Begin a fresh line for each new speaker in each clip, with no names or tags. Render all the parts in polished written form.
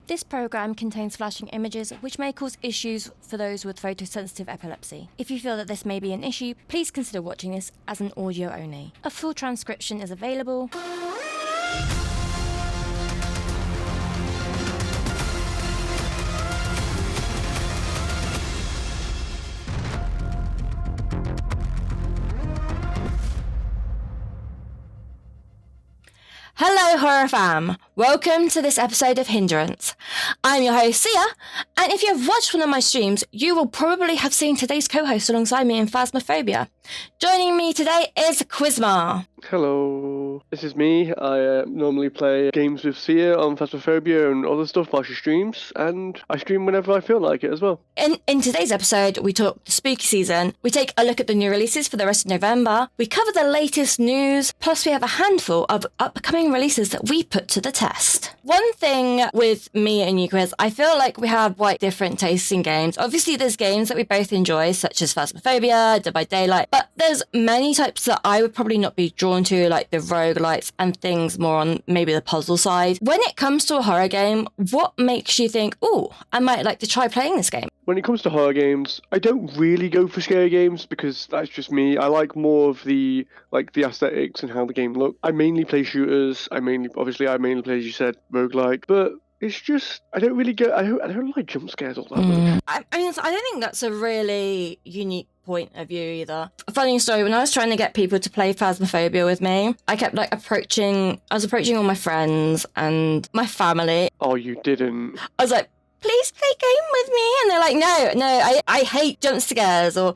This program contains flashing images which may cause issues for those with photosensitive epilepsy. If you feel that this may be an issue, please consider watching this as an audio only. A full transcription is available. Hello horror fam, welcome to this episode of Hinderance. I'm your host Cia, and if you've watched one of my streams, you will probably have seen today's co-host alongside me in Phasmophobia. Joining me today is Quizmar.
Hello, this is me. I normally play games with Cia on Phasmophobia and other stuff while she streams, and I stream whenever I feel like it as well.
In today's episode, we talk the spooky season, we take a look at the new releases for the rest of November, we cover the latest news, plus we have a handful of upcoming releases that we put to the test. One thing with me and you, Quiz, I feel like we have quite different tastes in games. Obviously, there's games that we both enjoy, such as Phasmophobia, Dead by Daylight, but there's many types that I would probably not be drawn to, like the roguelites and things more on maybe the puzzle side. When it comes to a horror game, what makes you think, oh, I might like to try playing this game?
When it comes to horror games, I don't really go for scary games because that's just me. I like more of the aesthetics and how the game looks. I mainly play shooters. I mainly play, as you said, roguelike. But it's just I don't like jump scares all that much.
I don't think that's a really unique point of view either. A funny story, when I was trying to get people to play Phasmophobia with me, I kept approaching all my friends and my family.
Oh, you didn't.
I was like, please play game with me, and they're like, no, I hate jump scares. Or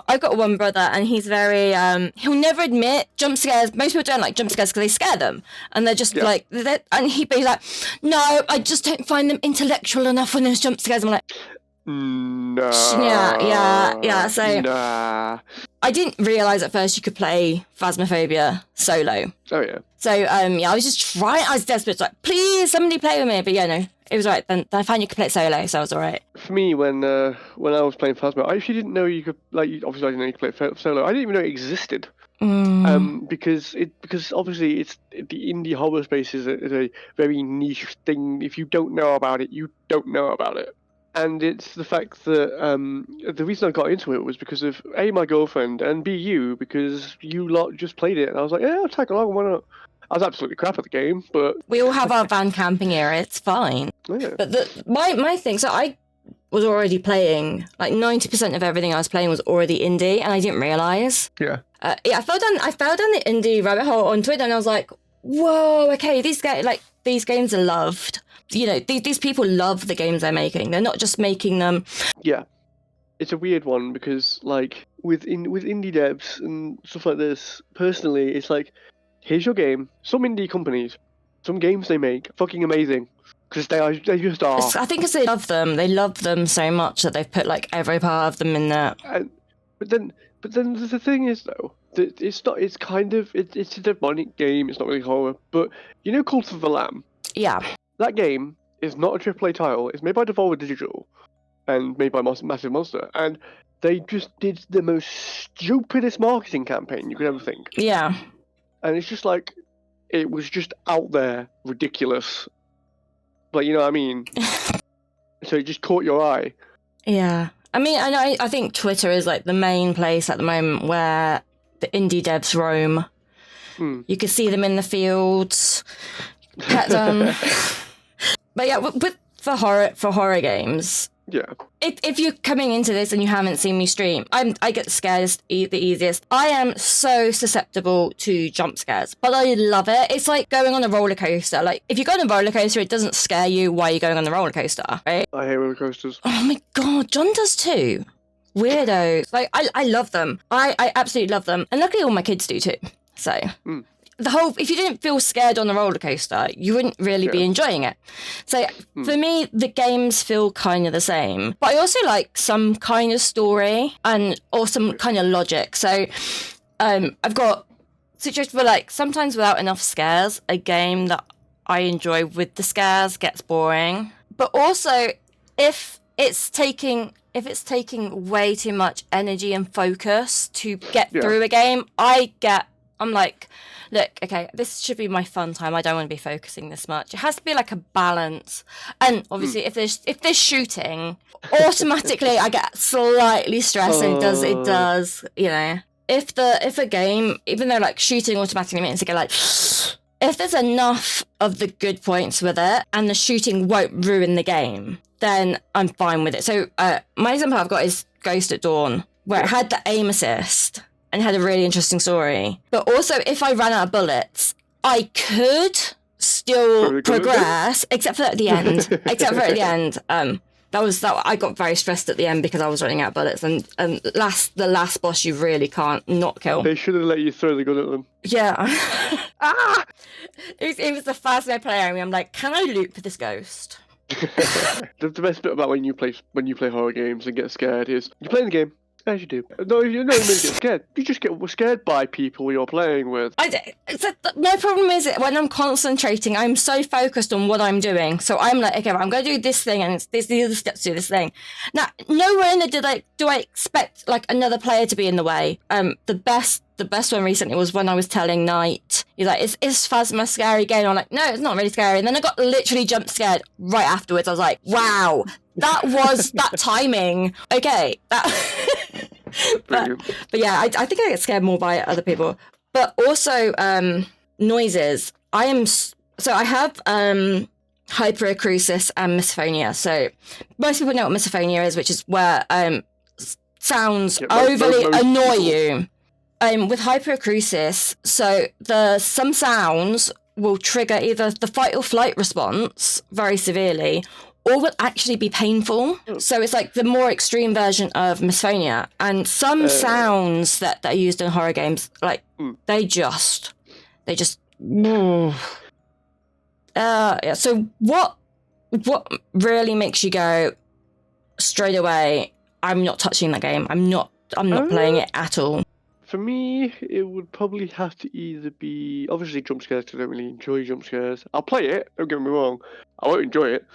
I've got one brother, and he's very he'll never admit jump scares. Most people don't like jump scares because they scare them, and they're just and he'd be like, no, I just don't find them intellectual enough when there's jump scares. I'm like,
no.
Yeah. So
nah.
I didn't realise at first you could play Phasmophobia solo.
Oh yeah.
So I was just trying. I was desperate, like, please somebody play with me. But yeah, no, it was alright. Then I found you could play it solo, so I was alright.
For me, when I was playing Phasmo, I actually didn't know you could obviously I didn't know you could play it solo. I didn't even know it existed. Because obviously it's the indie horror space is a very niche thing. If you don't know about it, you don't know about it. And it's the fact that the reason I got into it was because of A, my girlfriend, and B, you, because you lot just played it. And I was like, yeah, I'll tag along, why not? I was absolutely crap at the game, but...
We all have our van camping era, it's fine.
Yeah.
But my thing, so I was already playing, like 90% of everything I was playing was already indie, and I didn't realise.
Yeah.
I fell down the indie rabbit hole on Twitter, and I was like, whoa, okay, these games are loved. You know, these people love the games they're making. They're not just making them.
Yeah, it's a weird one because, like, with indie devs and stuff like this, personally, it's like, here's your game. Some indie companies, some games they make, fucking amazing, because they just are.
I think because they love them. They love them so much that they've put like every part of them in there.
But then the thing is though, that it's a demonic game. It's not really horror, but you know, Cult of the Lamb.
Yeah.
That game is not a AAA title. It's made by Devolver Digital and made by Massive Monster. And they just did the most stupidest marketing campaign you could ever think.
Yeah.
And it's just like, it was just out there, ridiculous. Like, you know what I mean? So it just caught your eye.
Yeah. I mean, I think Twitter is like the main place at the moment where the indie devs roam. You can see them in the fields. Pet them. But yeah, for horror games,
yeah.
If you're coming into this and you haven't seen me stream, I get scared the easiest. I am so susceptible to jump scares, but I love it. It's like going on a roller coaster. Like, if you go on a roller coaster, it doesn't scare you while you're going on the roller coaster, right?
I hate roller coasters.
Oh my god, John does too. Weirdos. Like, I love them. I absolutely love them, and luckily all my kids do too. So. If you didn't feel scared on the roller coaster, you wouldn't really be enjoying it. So for me, the games feel kind of the same, but I also like some kind of story or some kind of logic. So I've got situations where, like, sometimes without enough scares, a game that I enjoy with the scares gets boring. But also, if it's taking way too much energy and focus to get through a game, I get I'm like, look, okay, this should be my fun time. I don't want to be focusing this much. It has to be like a balance. And obviously, if there's shooting, automatically I get slightly stressed. And it does, you know. If a game, even though like shooting automatically means to get like, if there's enough of the good points with it and the shooting won't ruin the game, then I'm fine with it. So my example I've got is Ghost at Dawn, where it had the aim assist and had a really interesting story. But also, if I ran out of bullets, I could still progress, except for at the end. I got very stressed at the end because I was running out of bullets, and the last boss you really can't not kill.
They should have let you throw the gun at them.
Yeah. It was the first day playing. I'm like, can I loot for this ghost?
The best bit about when you play horror games and get scared is you play the game. As you do. No, you don't even get scared. You just get scared by people you're playing with.
My problem is that when I'm concentrating, I'm so focused on what I'm doing. So I'm like, okay, I'm going to do this thing, and it's the other steps to do this thing. Now, nowhere in there do I expect like another player to be in the way. The best one recently was when I was telling Knight, he's like, is Phasma a scary game? I'm like, no, it's not really scary. And then I got literally jump scared right afterwards. I was like, wow, that was that timing. Okay, that. but yeah, I think I get scared more by other people. But also noises. I have hyperacusis and misophonia. So most people know what misophonia is, which is where sounds overly annoy you. With hyperacusis, so some sounds will trigger either the fight or flight response very severely, or will actually be painful. So it's like the more extreme version of misophonia. And some sounds that are used in horror games, like they just. Yeah. So what really makes you go straight away, I'm not touching that game. I'm not playing it at all.
For me, it would probably have to either be, obviously, jump scares, because I don't really enjoy jump scares. I'll play it, don't get me wrong. I won't enjoy it.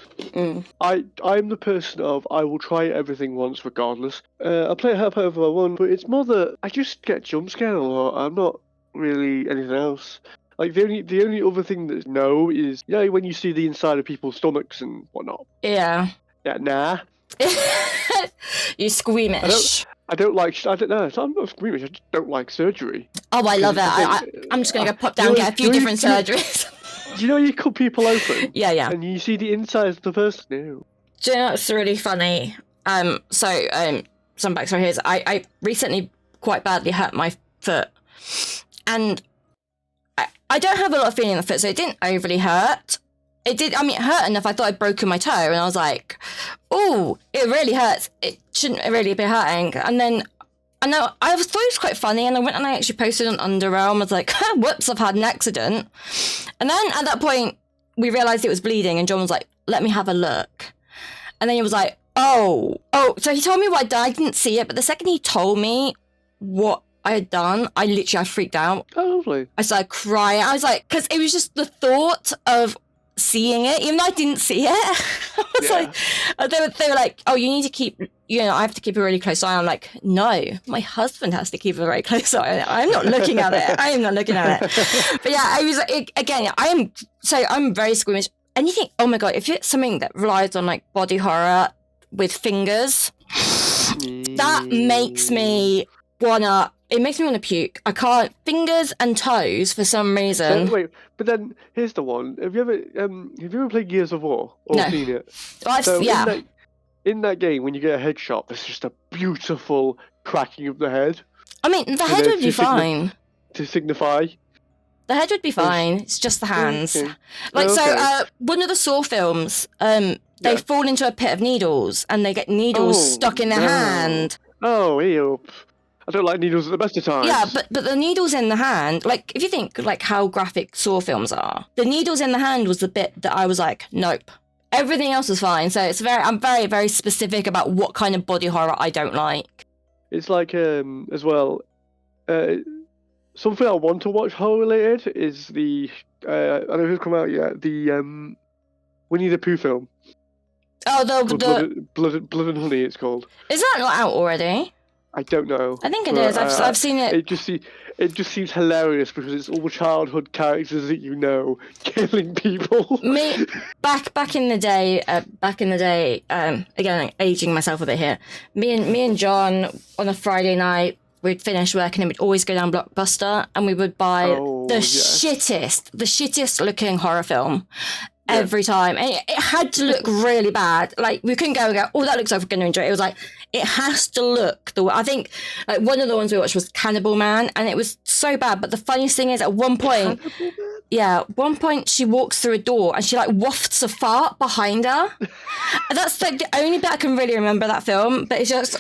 I'm the person of, I will try everything once regardless. I'll play it however I want, but it's more that I just get jump scared a lot. I'm not really anything else. Like, the only other thing that's no is, when you see the inside of people's stomachs and whatnot.
Yeah.
Yeah, nah.
You squeamish.
I don't know. I'm not squeamish. I just don't like surgery.
Oh, I love it. I'm just going to go pop down and get a few different surgeries.
Do you know you cut people open?
Yeah.
And you see the inside of the person. Ew.
Do you know what's really funny? Some backstory here is I recently quite badly hurt my foot. And I don't have a lot of feeling in the foot, so it didn't overly hurt. It did. I mean, it hurt enough. I thought I'd broken my toe, and I was like, "Oh, it really hurts. It shouldn't really be hurting." And then, I thought it was quite funny, and I went and I actually posted on UndeRealm. I was like, "Whoops, I've had an accident." And then at that point, we realised it was bleeding, and John was like, "Let me have a look." And then he was like, "Oh." So he told me what I'd done. I didn't see it, but the second he told me what I had done, I freaked out.
Oh, lovely. I
started crying. I was like, because it was just the thought of seeing it, even though I didn't see it. I was like, they were like, "Oh, you need to keep, I have to keep a really close eye." I'm like, "No, my husband has to keep a very close eye. I'm not looking at it. I am not looking at it." But yeah, I was again, I'm very squeamish. And you think, oh my God, if it's something that relies on like body horror with fingers, that makes me wanna puke. I can't. Fingers and toes for some reason.
Wait, but then here's the one. Have you ever played Gears of War or seen it? In that game, when you get a headshot, there's just a beautiful cracking of the head.
I mean, the head would be fine.
To signify.
The head would be fine. It's just the hands. Okay. One of the Saw films, they fall into a pit of needles and they get needles stuck in their hand.
Oh, ew. I don't like needles at the best of times.
Yeah, but the needles in the hand, like, if you think, like, how graphic Saw films are, the needles in the hand was the bit that I was like, nope. Everything else was fine. So I'm very, very specific about what kind of body horror I don't like.
It's like, as well, something I want to watch horror-related is the, I don't know if it's come out yet, the Winnie the Pooh film.
Oh,
Blood and Honey, it's called.
Is that not out already?
I don't know.
I think it is. I've seen it.
It just seems hilarious because it's all childhood characters that you know killing people.
Me back in the day. Again, aging myself a bit here. Me and John on a Friday night, we'd finish work and we'd always go down Blockbuster and we would buy the shittest looking horror film. Every time, and it had to look really bad. Like, we couldn't go and go, oh, that looks like we're going to enjoy it. It was like, it has to look the way. I think like one of the ones we watched was Cannibal Man, and it was so bad. But the funniest thing is, at one point she walks through a door and she like wafts a fart behind her. And that's like the only bit I can really remember that film. But it's just,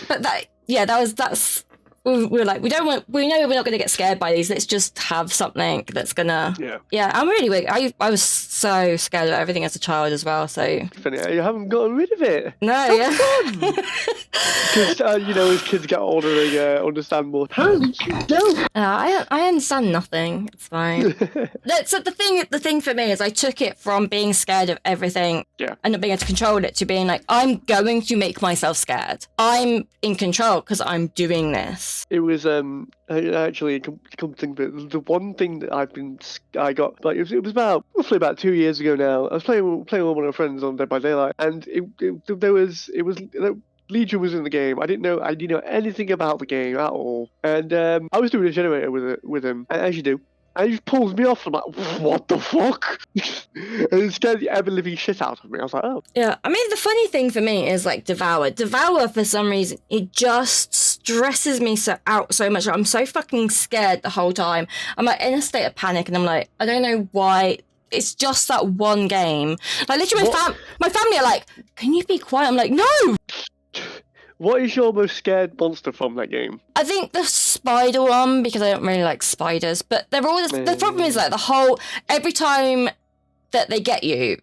that's. We were like, we know we're not going to get scared by these. Let's just have something that's gonna. Yeah, I'm really weak. I was so scared of everything as a child as well. So
funny, you haven't gotten rid of it.
No,
Because as kids get older, they understand more. How did you know?
I understand nothing. It's fine. So the thing for me is I took it from being scared of everything and not being able to control it to being like, I'm going to make myself scared. I'm in control because I'm doing this.
It was actually come to think of it, the one thing that I got like it was roughly about 2 years ago now. I was playing with one of my friends on Dead by Daylight, and Legion was in the game. I didn't know anything about the game at all, and I was doing a generator with him, as you do. And he just pulls me off. I'm like, what the fuck? And it scared the ever-living shit out of me. I was like, oh.
Yeah, I mean, the funny thing for me is, like, Devour. Devour, for some reason, it just stresses me out so much. I'm so fucking scared the whole time. I'm, like, in a state of panic, and I'm like, I don't know why. It's just that one game. Like, literally, my family are like, can you be quiet? I'm like, no!
What is your most scared monster from that game?
I think the spider one, because I don't really like spiders, but they're all the problem is like every time that they get you,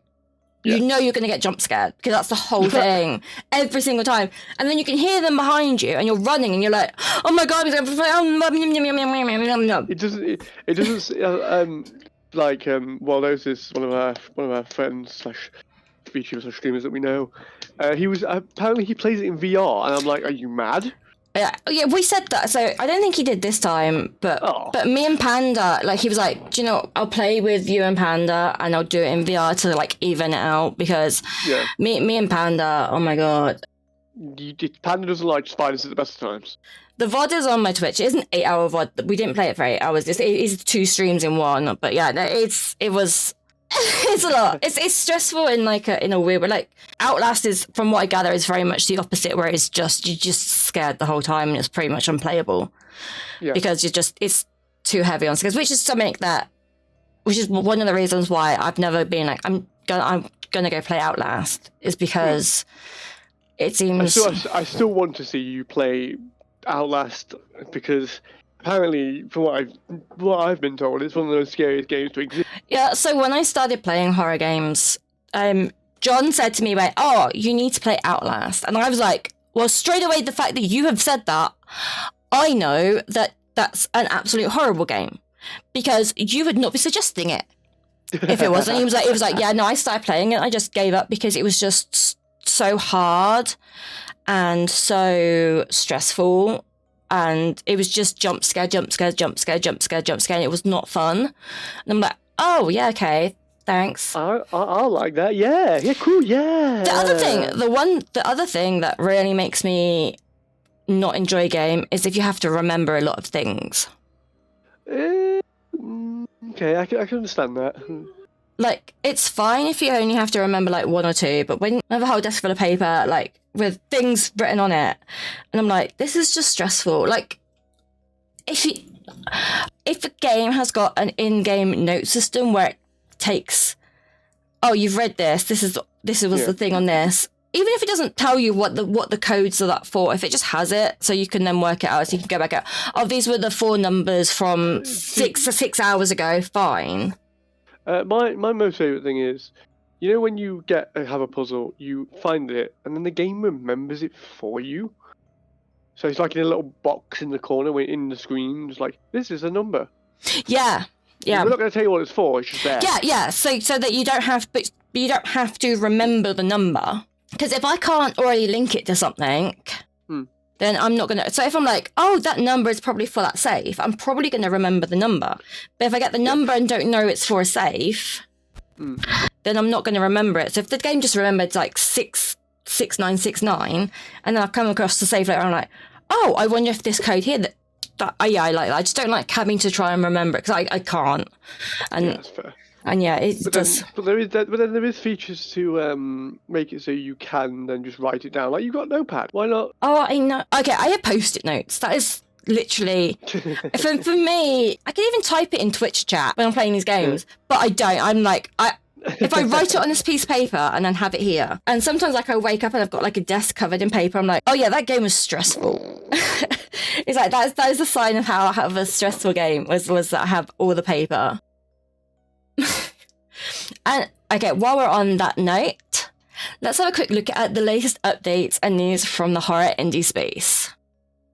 you know you're going to get jump scared, because that's the whole thing every single time. And then you can hear them behind you and you're running and you're like, oh my God, it doesn't, well, there's this one of our friends / VTubers or streamers that we know. Apparently he plays it in VR, and I'm like, are you mad? Yeah, we said that. So I don't think he did this time, but me and Panda, like, he was like, do you know, I'll play with you and Panda, and I'll do it in VR to like even it out, because me and Panda, oh my God.
Panda doesn't like spiders at the best of times.
The VOD is on my Twitch. It is an 8-hour VOD. We didn't play it for 8 hours. It's 2 streams in one. But yeah, it was. It's a lot. It's stressful in a weird way. Like, Outlast is, from what I gather, is very much the opposite, where it's just, you're just scared the whole time and it's pretty much unplayable. Yeah. Because it's too heavy on scares, which is one of the reasons why I've never been like, I'm gonna go play Outlast, is because it seems.
I still want to see you play Outlast, because apparently, from what I've been told, it's one of the most scariest games to exist.
Yeah, so when I started playing horror games, John said to me, like, oh, you need to play Outlast. And I was like, well, straight away, the fact that you have said that, I know that that's an absolute horrible game, because you would not be suggesting it if it wasn't. He was like, yeah, no, I started playing it. I just gave up because it was just so hard and so stressful. And it was just jump scare, and it was not fun. And I'm like, oh, yeah, okay, thanks.
I like that, yeah, cool, yeah.
The other thing that really makes me not enjoy a game is if you have to remember a lot of things.
Okay, I can understand that.
Like, it's fine if you only have to remember, like, 1 or 2, but when you have a whole desk full of paper, like, with things written on it, and I'm like, this is just stressful. Like, if a game has got an in-game note system where it takes, oh, you've read this was the thing on this, even if it doesn't tell you what the codes are that for, if it just has it, so you can then work it out, so you can go back out, oh, these were the 4 numbers from 6 hours ago, fine.
My most favourite thing is, you know, when you have a puzzle, you find it, and then the game remembers it for you. So it's like in a little box in the corner, in the screen, just like, this is a number. Yeah. We're not going to tell you what it's for, it's just there.
Yeah. So that you don't have to remember the number. Because if I can't already link it to something, then I'm not going to... So if I'm like, oh, that number is probably for that safe, I'm probably going to remember the number. But if I get the number and don't know it's for a safe, then I'm not going to remember it. So if the game just remembered like 66969, and then I've come across the safe later, I'm like, oh, I wonder if this code here... I like that. I just don't like having to try and remember it because I can't. And,
yeah, that's fair.
And yeah, it does.
But then there is features to make it so you can then just write it down. Like, you've got Notepad. Why not?
Oh, I know. Okay, I have Post-it notes. That is literally... for me, I can even type it in Twitch chat when I'm playing these games, but I don't. I'm like... If I write it on this piece of paper and then have it here, and sometimes like I wake up and I've got like a desk covered in paper, I'm like, oh yeah, that game was stressful. It's like that is a sign of how I have a stressful game was that I have all the paper. And okay, while we're on that note, let's have a quick look at the latest updates and news from the horror indie space.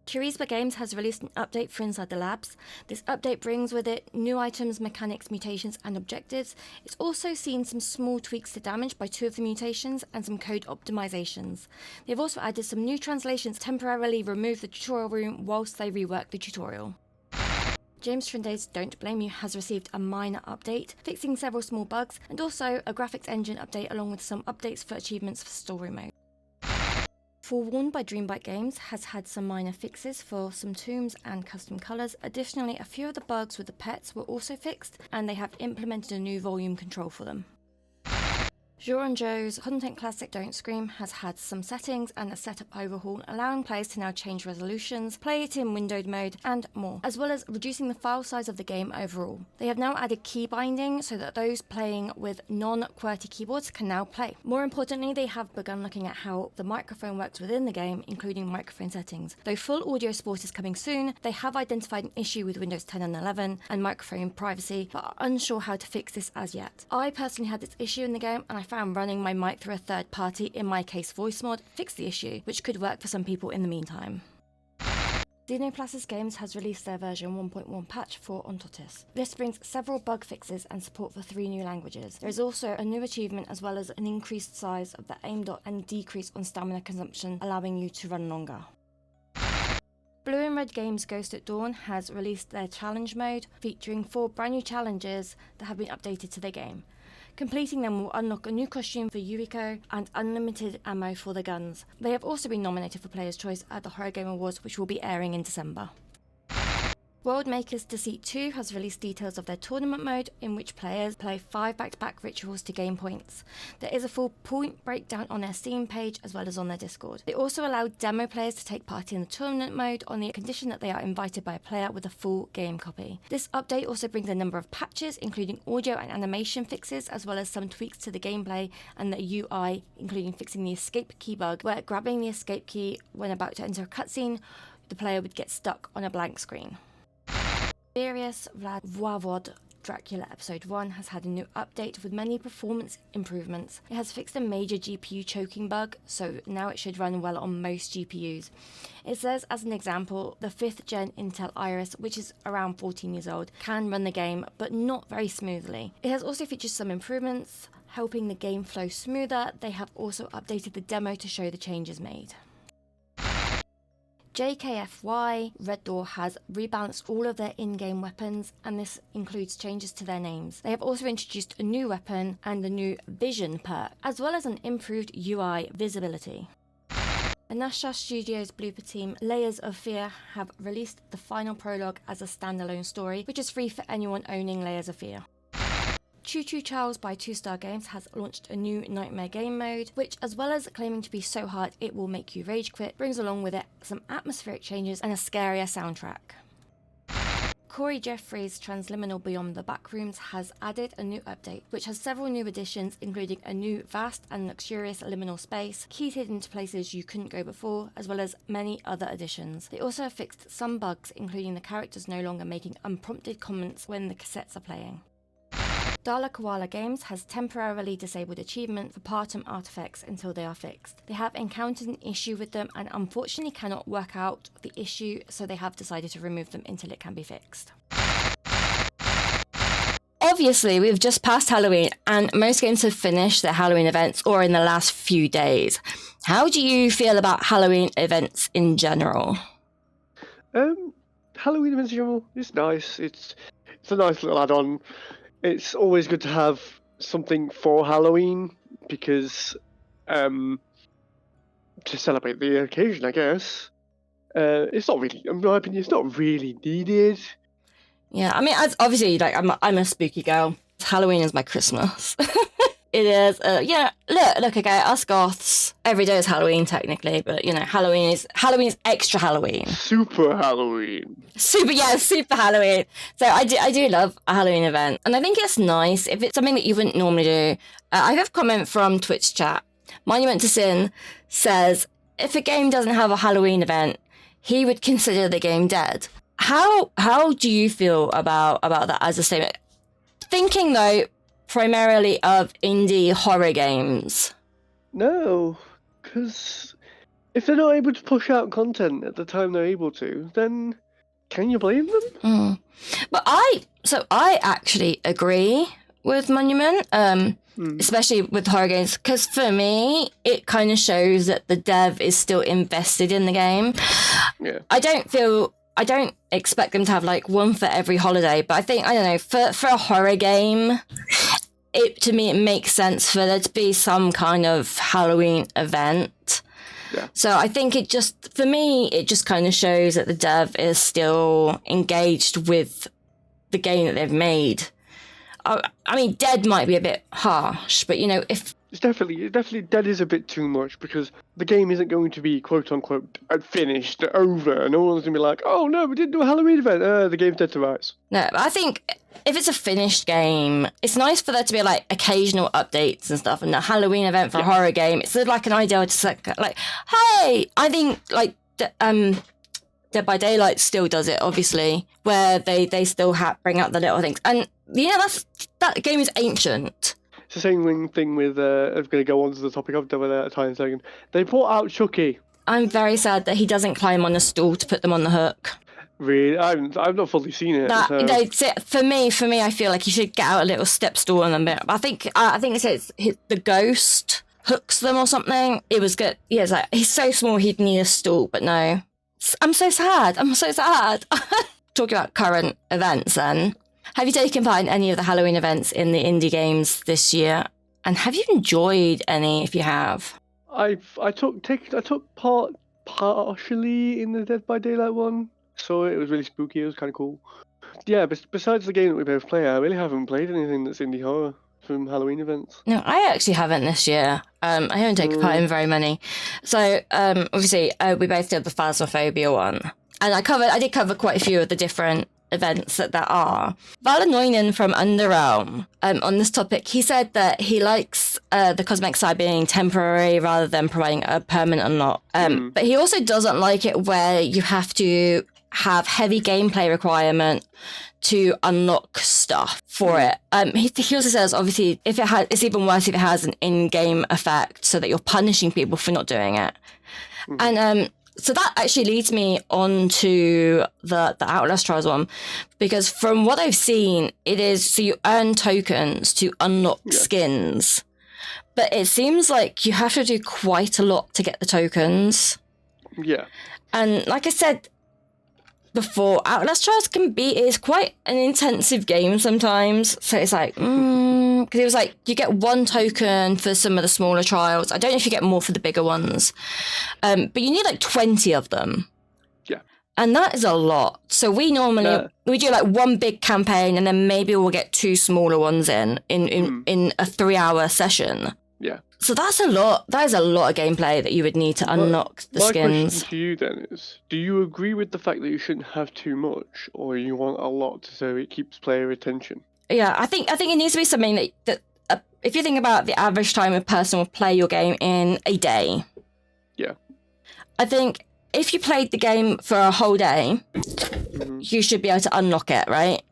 Ciarnap Games has released an update for Inside the Labs. This update brings with it new items, mechanics, mutations, and objectives. It's also seen some small tweaks to damage by 2 of the mutations and some code optimizations. They've also added some new translations to temporarily remove the tutorial room whilst they rework the tutorial. James Trinday's Don't Blame You has received a minor update, fixing several small bugs, and also a graphics engine update along with some updates for achievements for story mode. Forewarned by Dreambyte Games has had some minor fixes for some tombs and custom colours. Additionally, a few of the bugs with the pets were also fixed, and they have implemented a new volume control for them. Joran Joe's Content Classic Don't Scream has had some settings and a setup overhaul, allowing players to now change resolutions, play it in windowed mode, and more, as well as reducing the file size of the game overall. They have now added key binding so that those playing with non-QWERTY keyboards can now play. More importantly, they have begun looking at how the microphone works within the game, including microphone settings. Though full audio support is coming soon, they have identified an issue with Windows 10 and 11 and microphone privacy, but are unsure how to fix this as yet. I personally had this issue in the game, and I found running my mic through a third party, in my case VoiceMod, fixed the issue, which could work for some people in the meantime. Xenoplasis Games has released their version 1.1 patch for Ontotis. This brings several bug fixes and support for 3 new languages. There is also a new achievement as well as an increased size of the aim dot and decrease on stamina consumption, allowing you to run longer. Blue and Red Games Ghost at Dawn has released their challenge mode, featuring 4 brand new challenges that have been updated to their game. Completing them will unlock a new costume for Yuriko and unlimited ammo for the guns. They have also been nominated for Player's Choice at the Horror Game Awards, which will be airing in December. World Makers Deceit 2 has released details of their tournament mode, in which players play 5 back-to-back rituals to gain points. There is a full point breakdown on their Steam page as well as on their Discord. They also allow demo players to take part in the tournament mode on the condition that they are invited by a player with a full game copy. This update also brings a number of patches, including audio and animation fixes, as well as some tweaks to the gameplay and the UI, including fixing the escape key bug, where grabbing the escape key when about to enter a cutscene, the player would get stuck on a blank screen. Serious Vlad Voivod Dracula Episode 1 has had a new update with many performance improvements. It has fixed a major GPU choking bug, so now it should run well on most GPUs. It says, as an example, the 5th gen Intel Iris, which is around 14 years old, can run the game, but not very smoothly. It has also featured some improvements, helping the game flow smoother. They have also updated the demo to show the changes made. JKFY Red Door has rebalanced all of their in-game weapons, and this includes changes to their names. They have also introduced a new weapon and a new vision perk, as well as an improved UI visibility. Anasha Studios' blooper team Layers of Fear have released the final prologue as a standalone story, which is free for anyone owning Layers of Fear. Choo Choo Charles by 2-Star Games has launched a new Nightmare game mode, which, as well as claiming to be so hard it will make you rage quit, brings along with it some atmospheric changes and a scarier soundtrack. Corey Jeffries' Transliminal Beyond the Backrooms has added a new update, which has several new additions, including a new vast and luxurious liminal space, keyed into places you couldn't go before, as well as many other additions. They also have fixed some bugs, including the characters no longer making unprompted comments when the cassettes are playing. Dala Koala Games has temporarily disabled achievement for Partum artifacts until they are fixed. They have encountered an issue with them and unfortunately cannot work out the issue, so they have decided to remove them until it can be fixed. obviously, we've just passed Halloween, and most games have finished their Halloween events or in the last few days. How do you feel about Halloween events in general?
Halloween events in general, it's nice. It's a nice little add-on. It's always good to have something for Halloween because to celebrate the occasion, I guess. It's not really, in my opinion, it's not really needed.
Yeah, I mean, obviously, like I'm a spooky girl. Halloween is my Christmas. It is, look, okay, us goths, every day is Halloween technically, but, Halloween's extra Halloween.
Super Halloween.
Super Halloween. So I do love a Halloween event. And I think it's nice if it's something that you wouldn't normally do. I have a comment from Twitch chat. Monument to Sin says, if a game doesn't have a Halloween event, he would consider the game dead. How do you feel about that as a statement? Thinking, though, primarily of indie horror games.
No, because if they're not able to push out content at the time they're able to, then can you blame them?
But I actually agree with Monument, especially with horror games, because for me, it kind of shows that the dev is still invested in the game.
Yeah.
I don't expect them to have like one for every holiday, but I think, I don't know, for a horror game, to me, it makes sense for there to be some kind of Halloween event.
Yeah.
So I think it just kind of shows that the dev is still engaged with the game that they've made. I mean, dead might be a bit harsh, but if...
It's definitely dead is a bit too much because the game isn't going to be quote unquote finished, over, and no one's gonna be like, oh no, we didn't do a Halloween event. The game's dead to rights.
No, I think if it's a finished game, it's nice for there to be like occasional updates and stuff. And the Halloween event for a horror game, it's like an idea to like, hey, I think like Dead by Daylight still does it, obviously, where they still bring out the little things, and that game is ancient.
It's the same thing with, I'm going to go on to the topic of Devil at a time second. They brought out Chucky.
I'm very sad that he doesn't climb on a stool to put them on the hook.
Really? I've not fully seen it.
For me, I feel like you should get out a little step stool and then I think it says the ghost hooks them or something. It was good. Yeah, it's like, he's so small he'd need a stool, but no. I'm so sad. Talking about current events then. Have you taken part in any of the Halloween events in the indie games this year? And have you enjoyed any if you have?
I took part partially in the Dead by Daylight one. So it was really spooky, it was kind of cool. Yeah, besides the game that we both play, I really haven't played anything that's indie horror from Halloween events.
No, I actually haven't this year. I haven't taken part in very many. So obviously we both did the Phasmophobia one. And I did cover quite a few of the different events that there are. Valanoinen from UndeRealm, on this topic, he said that he likes the cosmetic side being temporary rather than providing a permanent unlock. But he also doesn't like it where you have to have heavy gameplay requirement to unlock stuff for it. He also says, obviously, it's even worse if it has an in-game effect so that you're punishing people for not doing it. And so that actually leads me on to the Outlast Trials one, because from what I've seen, it is, so you earn tokens to unlock skins, but it seems like you have to do quite a lot to get the tokens. Yeah. And like I said before, Outlast Trials is quite an intensive game sometimes. So it's like, because it was like, you get one token for some of the smaller trials. I don't know if you get more for the bigger ones. But you need like 20 of them. Yeah. And that is a lot. So we normally, we do like one big campaign and then maybe we'll get two smaller ones in a 3-hour session. Yeah. So that's a lot. That is a lot of gameplay that you would need to unlock the skins.
My question to you then is, do you agree with the fact that you shouldn't have too much, or you want a lot so it keeps player attention?
Yeah, I think it needs to be something that if you think about the average time a person will play your game in a day. Yeah. I think if you played the game for a whole day, you should be able to unlock it, right?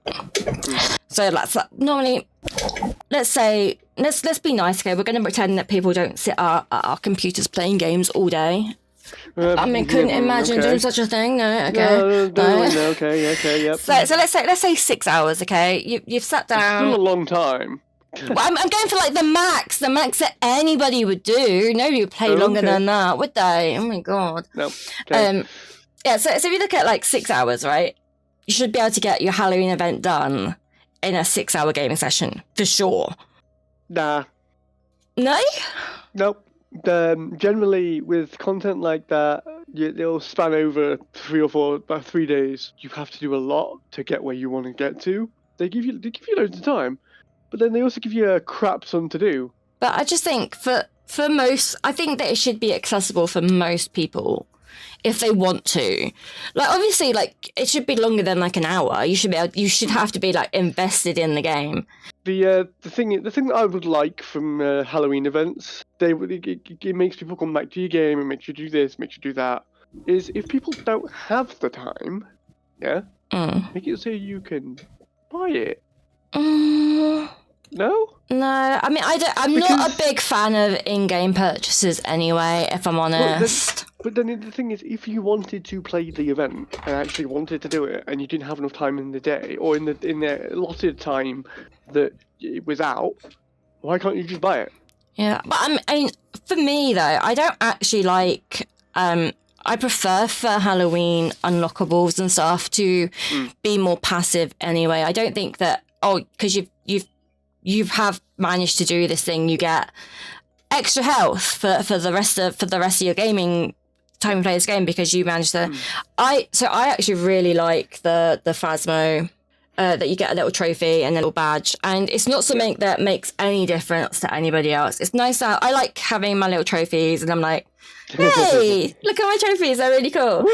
So that's normally, let's be nice, okay? We're going to pretend that people don't sit at our computers playing games all day. I mean, couldn't imagine doing such a thing. No, okay.
No, okay, yep.
So let's say 6 hours. Okay, you've sat down.
It's still a long time.
Well, I'm going for like the max that anybody would do. Nobody would play longer than that, would they? Oh my god.
No. Okay.
Yeah. So if you look at like 6 hours, right? You should be able to get your Halloween event done in a 6-hour gaming session for sure.
Nah.
No.
Nope. Generally, with content like that, it'll span over 3 days. You have to do a lot to get where you want to get to. They give you loads of time, but then they also give you a crap ton to do.
But I just think for most, I think that it should be accessible for most people if they want to. Like, obviously, like, it should be longer than like an hour. You should have to be like invested in the game.
The thing that I would like from Halloween events, it makes people come back to your game and makes you do this, makes you do that. Is if people don't have the time, make it so you can buy it. No?
No, I mean, I'm not a big fan of in-game purchases anyway, if I'm honest.
But then the thing is, if you wanted to play the event and actually wanted to do it, and you didn't have enough time in the day or in the allotted time that it was out, why can't you just buy it?
Yeah, but I mean, for me though, I don't actually like. I prefer for Halloween unlockables and stuff to be more passive anyway. I don't think that because you have managed to do this thing, you get extra health for the rest of your gaming time you play this game because you managed to. I actually really like the Phasmo that you get a little trophy and a little badge, and it's not something that makes any difference to anybody else. It's nice that I like having my little trophies, and I'm like, hey, look at my trophies, they're really cool.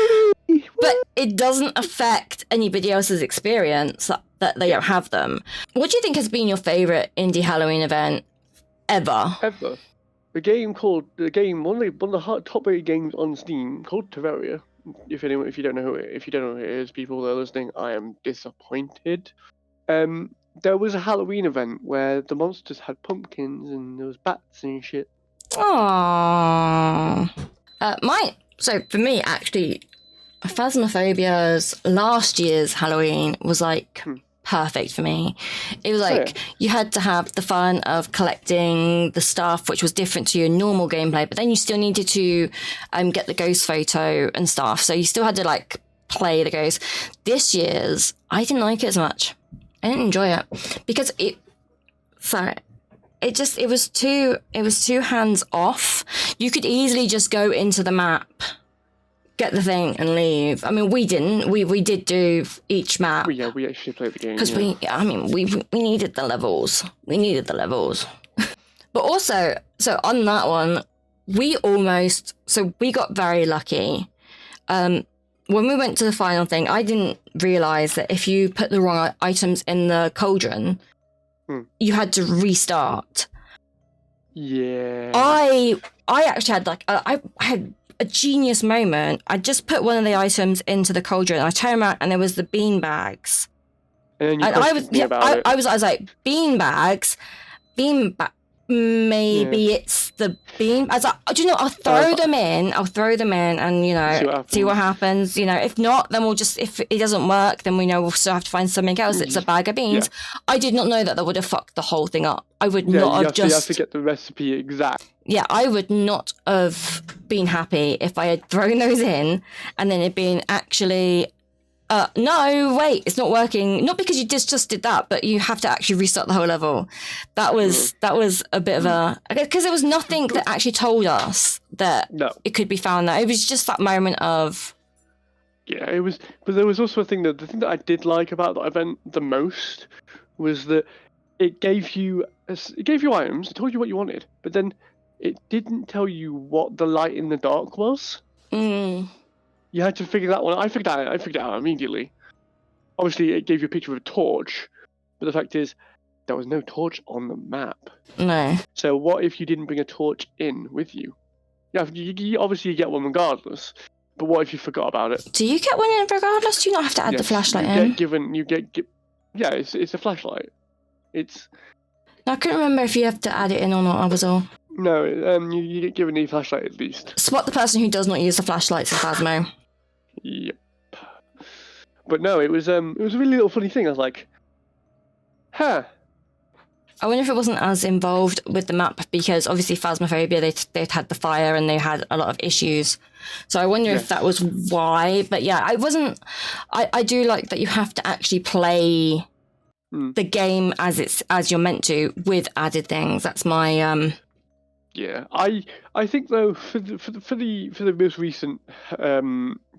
But it doesn't affect anybody else's experience that they don't have them. What do you think has been your favourite indie Halloween event ever?
Ever. One of the top rated games on Steam called Terraria. If you don't know who it is, people that are listening, I am disappointed. There was a Halloween event where the monsters had pumpkins and there was bats and shit.
Aww. So for me, actually, Phasmophobia's last year's Halloween was like perfect for me. It was like you had to have the fun of collecting the stuff, which was different to your normal gameplay, but then you still needed to get the ghost photo and stuff. So you still had to like play the ghost. This year's, I didn't like it as much. I didn't enjoy it because it was too hands off. You could easily just go into the map, get the thing and leave. I mean, we didn't. We did do each map.
We actually played the game.
Because we needed the levels. We needed the levels. But also, so on that one, we got very lucky. When we went to the final thing, I didn't realise that if you put the wrong items in the cauldron, you had to restart.
Yeah.
I actually had I had a genius moment. I just put one of the items into the cauldron. I turned around and there was the bean bags.
And I
was like, bean bags. Maybe it's the bean. I was like, do you know? I'll throw them in, and see what happens. If not, then if it doesn't work, then we know we'll still have to find something else. It's a bag of beans. Yeah. I did not know that would have fucked the whole thing up. I would not have
you have to get the recipe exact.
Yeah, I would not have been happy if I had thrown those in and then it been actually. No, wait, it's not working. Not because you just did that, but you have to actually restart the whole level. That was a bit of a... Because there was nothing that actually told us that it could be found there. It was just that moment of...
Yeah, it was... But there was also the thing that I did like about that event the most was that it gave you items, it told you what you wanted, but then it didn't tell you what the light in the dark was. You had to figure that one out. I figured it out immediately. Obviously, it gave you a picture of a torch, but the fact is, there was no torch on the map.
No.
So what if you didn't bring a torch in with you? Yeah, you obviously get one regardless, but what if you forgot about it?
Do you get one in regardless? Do you not have to add the flashlight in?
Yeah, it's a flashlight. It's...
I couldn't remember if you have to add it in or not, I was all...
No, you get given a flashlight at least.
Spot the person who does not use the flashlights in Phasmo.
Yep. But no, it was a really little funny thing. I was like, huh.
I wonder if it wasn't as involved with the map because obviously Phasmophobia, they'd had the fire and they had a lot of issues. So I wonder if that was why. But yeah, I do like that you have to actually play the game as you're meant to with added things. That's my
Yeah, I think though for the most recent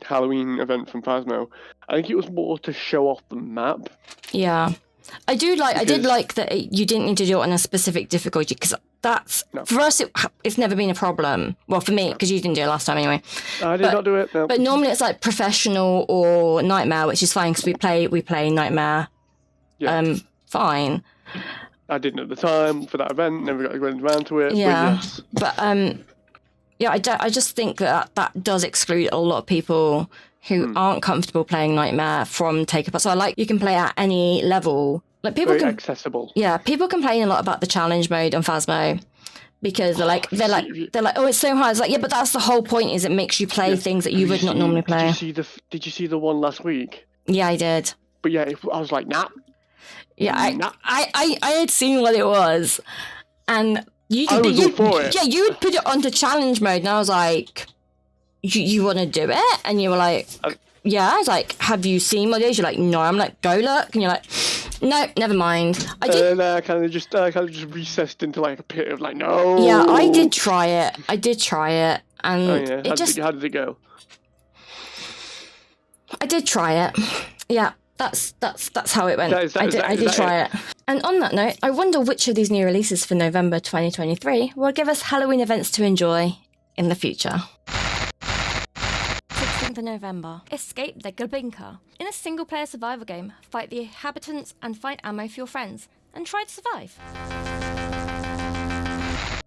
Halloween event from Phasmo, I think it was more to show off the map.
Yeah. I did like that you didn't need to do it on a specific difficulty because for us it's never been a problem. Well, for me, because you didn't do it last time anyway.
I did not do it. No.
But normally it's like professional or nightmare, which is fine because we play nightmare. Yeah. Fine.
I didn't at the time for that event. Never got around to it.
Yeah.
But
I just think that does exclude a lot of people who aren't comfortable playing Nightmare from Take Apart. So I like you can play at any level. Like people
very accessible.
Yeah, people complain a lot about the challenge mode on Phasmo because they're like, oh, it's so hard. It's like, yeah, but that's the whole point. Is it makes you play things that you would not normally play.
Did you see the one last week?
Yeah, I did.
But yeah, I was like, nah.
Yeah, I had seen what it was, and you
for it.
Yeah, you would put it onto challenge mode, and I was like, you want to do it? And you were like, yeah. I was like, have you seen what it is? You're like, no. I'm like, go look, and you're like, no, never mind. I did.
I kind of just recessed into like a pit of like, no.
Yeah, I did try it, and
how did it go?
I did try it. Yeah. That's how it went. I did try it. And on that note, I wonder which of these new releases for November 2023 will give us Halloween events to enjoy in the future. 16th of November. Escape the Glabinka. In a single-player survival game, fight the inhabitants and find ammo for your friends, and try to survive.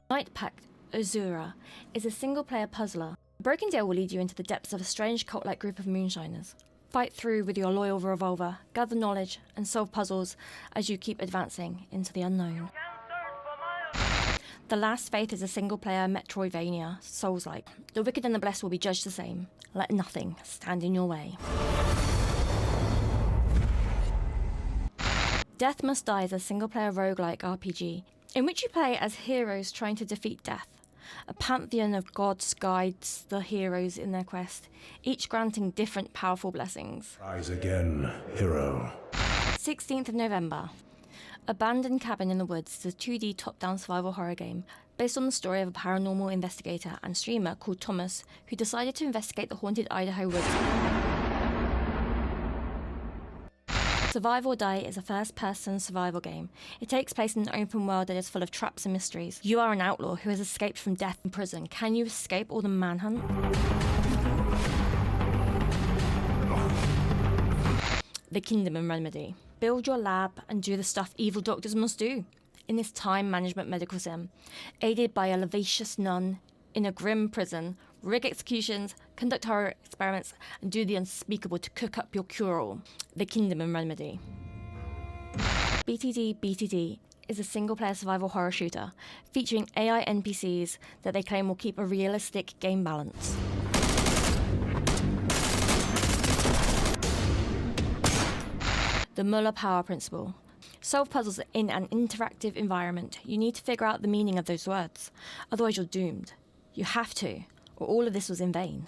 Night Pact Azura is a single-player puzzler. A broken deal will lead you into the depths of a strange cult-like group of moonshiners. Fight through with your loyal revolver, gather knowledge, and solve puzzles as you keep advancing into the unknown. The Last Faith is a single-player Metroidvania, Souls-like. The wicked and the blessed will be judged the same. Let nothing stand in your way. Death Must Die is a single-player roguelike RPG, in which you play as heroes trying to defeat death. A pantheon of gods guides the heroes in their quest, each granting different powerful blessings.
Rise again, hero.
16th of November. Abandoned Cabin in the Woods is a 2D top-down survival horror game based on the story of a paranormal investigator and streamer called Thomas who decided to investigate the haunted Idaho woods. Survive or Die is a first-person survival game. It takes place in an open world that is full of traps and mysteries. You are an outlaw who has escaped from death in prison. Can you escape or the manhunt? The Kingdom and Remedy. Build your lab and do the stuff evil doctors must do in this time management medical sim. Aided by a lascivious nun in a grim prison, rig executions, conduct horror experiments, and do the unspeakable to cook up your cure-all. The Kingdom and Remedy. BTD is a single-player survival horror shooter featuring AI NPCs that they claim will keep a realistic game balance. The Muller Power Principle. Solve puzzles in an interactive environment. You need to figure out the meaning of those words, otherwise you're doomed. You have to, or all of this was in vain.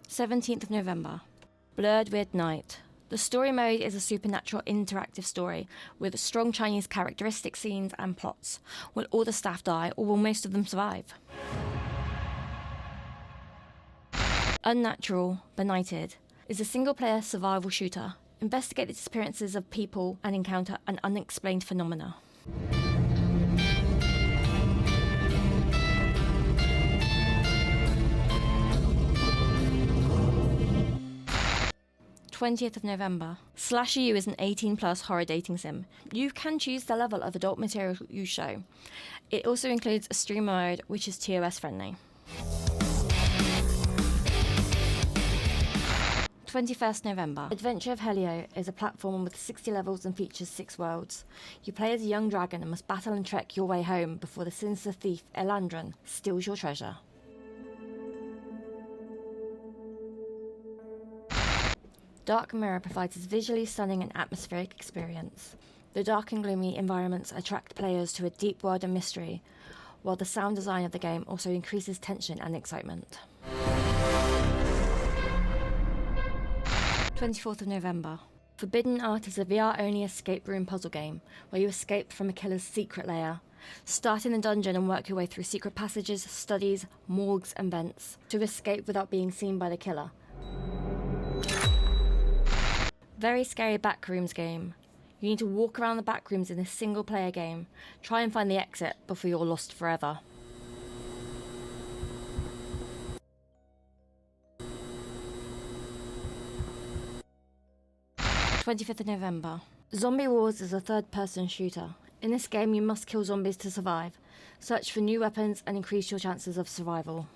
17th of November. Blurred Weird Night. The story mode is a supernatural interactive story with strong Chinese characteristic scenes and plots. Will all the staff die, or will most of them survive? Unnatural Benighted is a single-player survival shooter. Investigate the disappearances of people and encounter an unexplained phenomena. 20th of November. Slasher U is an 18+ horror dating sim. You can choose the level of adult material you show. It also includes a streamer mode, which is TOS friendly. 21st November. Adventure of Helio is a platform with 60 levels and features 6 worlds. You play as a young dragon and must battle and trek your way home before the sinister thief Elandrin steals your treasure. Dark Mirror provides a visually stunning and atmospheric experience. The dark and gloomy environments attract players to a deep world of mystery, while the sound design of the game also increases tension and excitement. 24th of November. Forbidden Art is a VR-only escape room puzzle game, where you escape from a killer's secret lair. Start in the dungeon and work your way through secret passages, studies, morgues and vents, to escape without being seen by the killer. Very scary backrooms game. You need to walk around the backrooms in this single-player game. Try and find the exit before you're lost forever. "25th of November. Zombie Wars is a third-person shooter. In this game, you must kill zombies to survive. Search for new weapons and increase your chances of survival.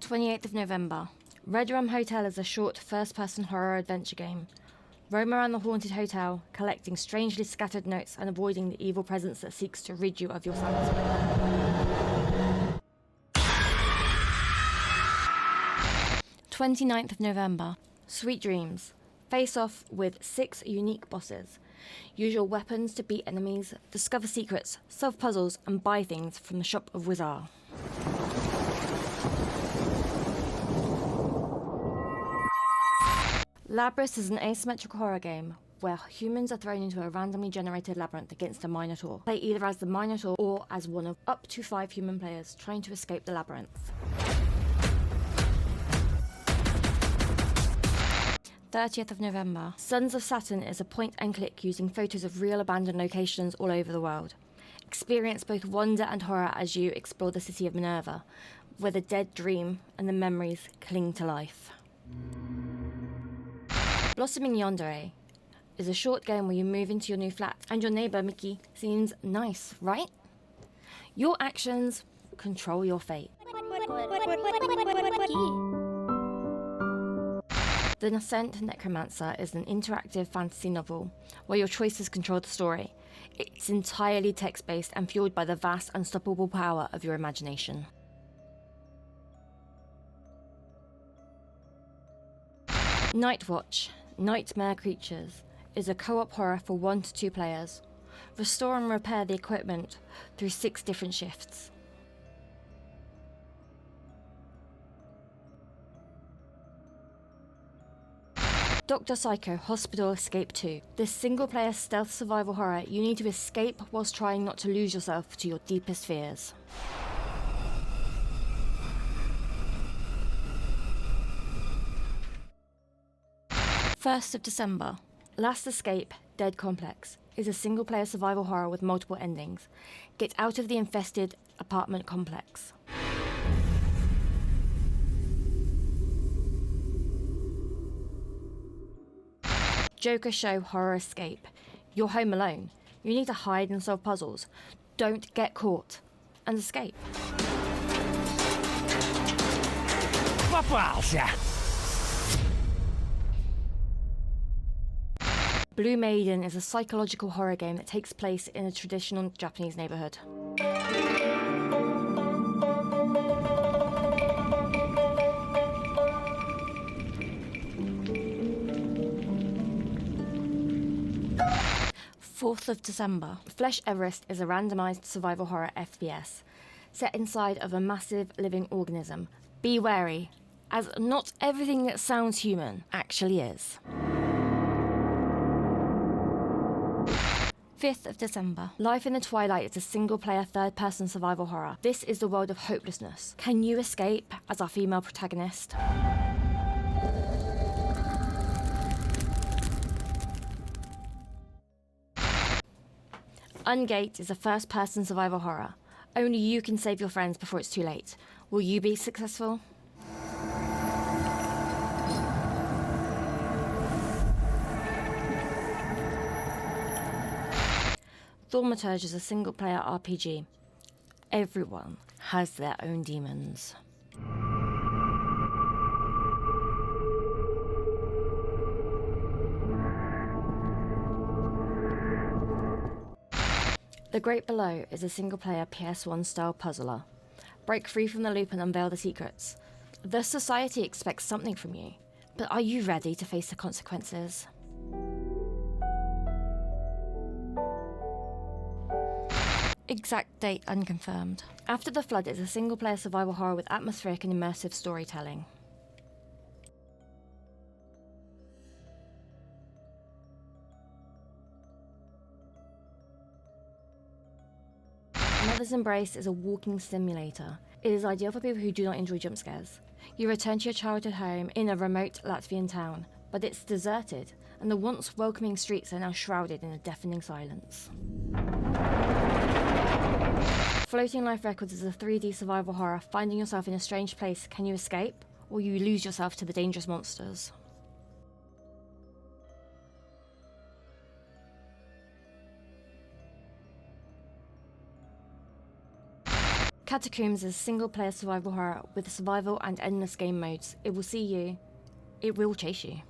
28th of November. Red Rum Hotel is a short first-person horror adventure game. Roam around the haunted hotel, collecting strangely scattered notes and avoiding the evil presence that seeks to rid you of your sanity. 29th of November. Sweet Dreams. Face off with 6 unique bosses. Use your weapons to beat enemies, discover secrets, solve puzzles, and buy things from the shop of Wizard. Labyrinth is an asymmetrical horror game where humans are thrown into a randomly generated labyrinth against a Minotaur. Play either as the Minotaur or as one of up to 5 human players trying to escape the labyrinth. 30th of November. Sons of Saturn is a point-and-click using photos of real abandoned locations all over the world. Experience both wonder and horror as you explore the city of Minerva, where the dead dream and the memories cling to life. Blossoming Yandere is a short game where you move into your new flat and your neighbour Mickey seems nice, right? Your actions control your fate. The Nascent Necromancer is an interactive fantasy novel where your choices control the story. It's entirely text-based and fueled by the vast, unstoppable power of your imagination. Nightwatch, Nightmare Creatures, is a co-op horror for 1 to 2 players. Restore and repair the equipment through 6 different shifts. Dr. Psycho Hospital Escape 2. This single-player stealth survival horror, you need to escape whilst trying not to lose yourself to your deepest fears. First of December. Last Escape, Dead Complex is a single-player survival horror with multiple endings. Get out of the infested apartment complex. Joker Show Horror Escape. You're home alone. You need to hide and solve puzzles. Don't get caught. And escape. Blue Maiden is a psychological horror game that takes place in a traditional Japanese neighborhood. Fourth of December. Flesh Everest is a randomized survival horror FPS set inside of a massive living organism. Be wary, as not everything that sounds human actually is. 5th of December. Life in the Twilight is a single-player third-person survival horror. This is the world of hopelessness. Can you escape as our female protagonist? Ungate is a first-person survival horror. Only you can save your friends before it's too late. Will you be successful? Thaumaturge is a single-player RPG. Everyone has their own demons. The Great Below is a single-player PS1-style puzzler. Break free from the loop and unveil the secrets. The society expects something from you, but are you ready to face the consequences? Exact date unconfirmed. After the Flood is a single-player survival horror with atmospheric and immersive storytelling. Mother's Embrace is a walking simulator. It is ideal for people who do not enjoy jump scares. You return to your childhood home in a remote Latvian town, but it's deserted, and the once welcoming streets are now shrouded in a deafening silence. Floating Life Records is a 3D survival horror. Finding yourself in a strange place, can you escape, or you lose yourself to the dangerous monsters? Catacombs is a single-player survival horror with survival and endless game modes. It will see you. It will chase you.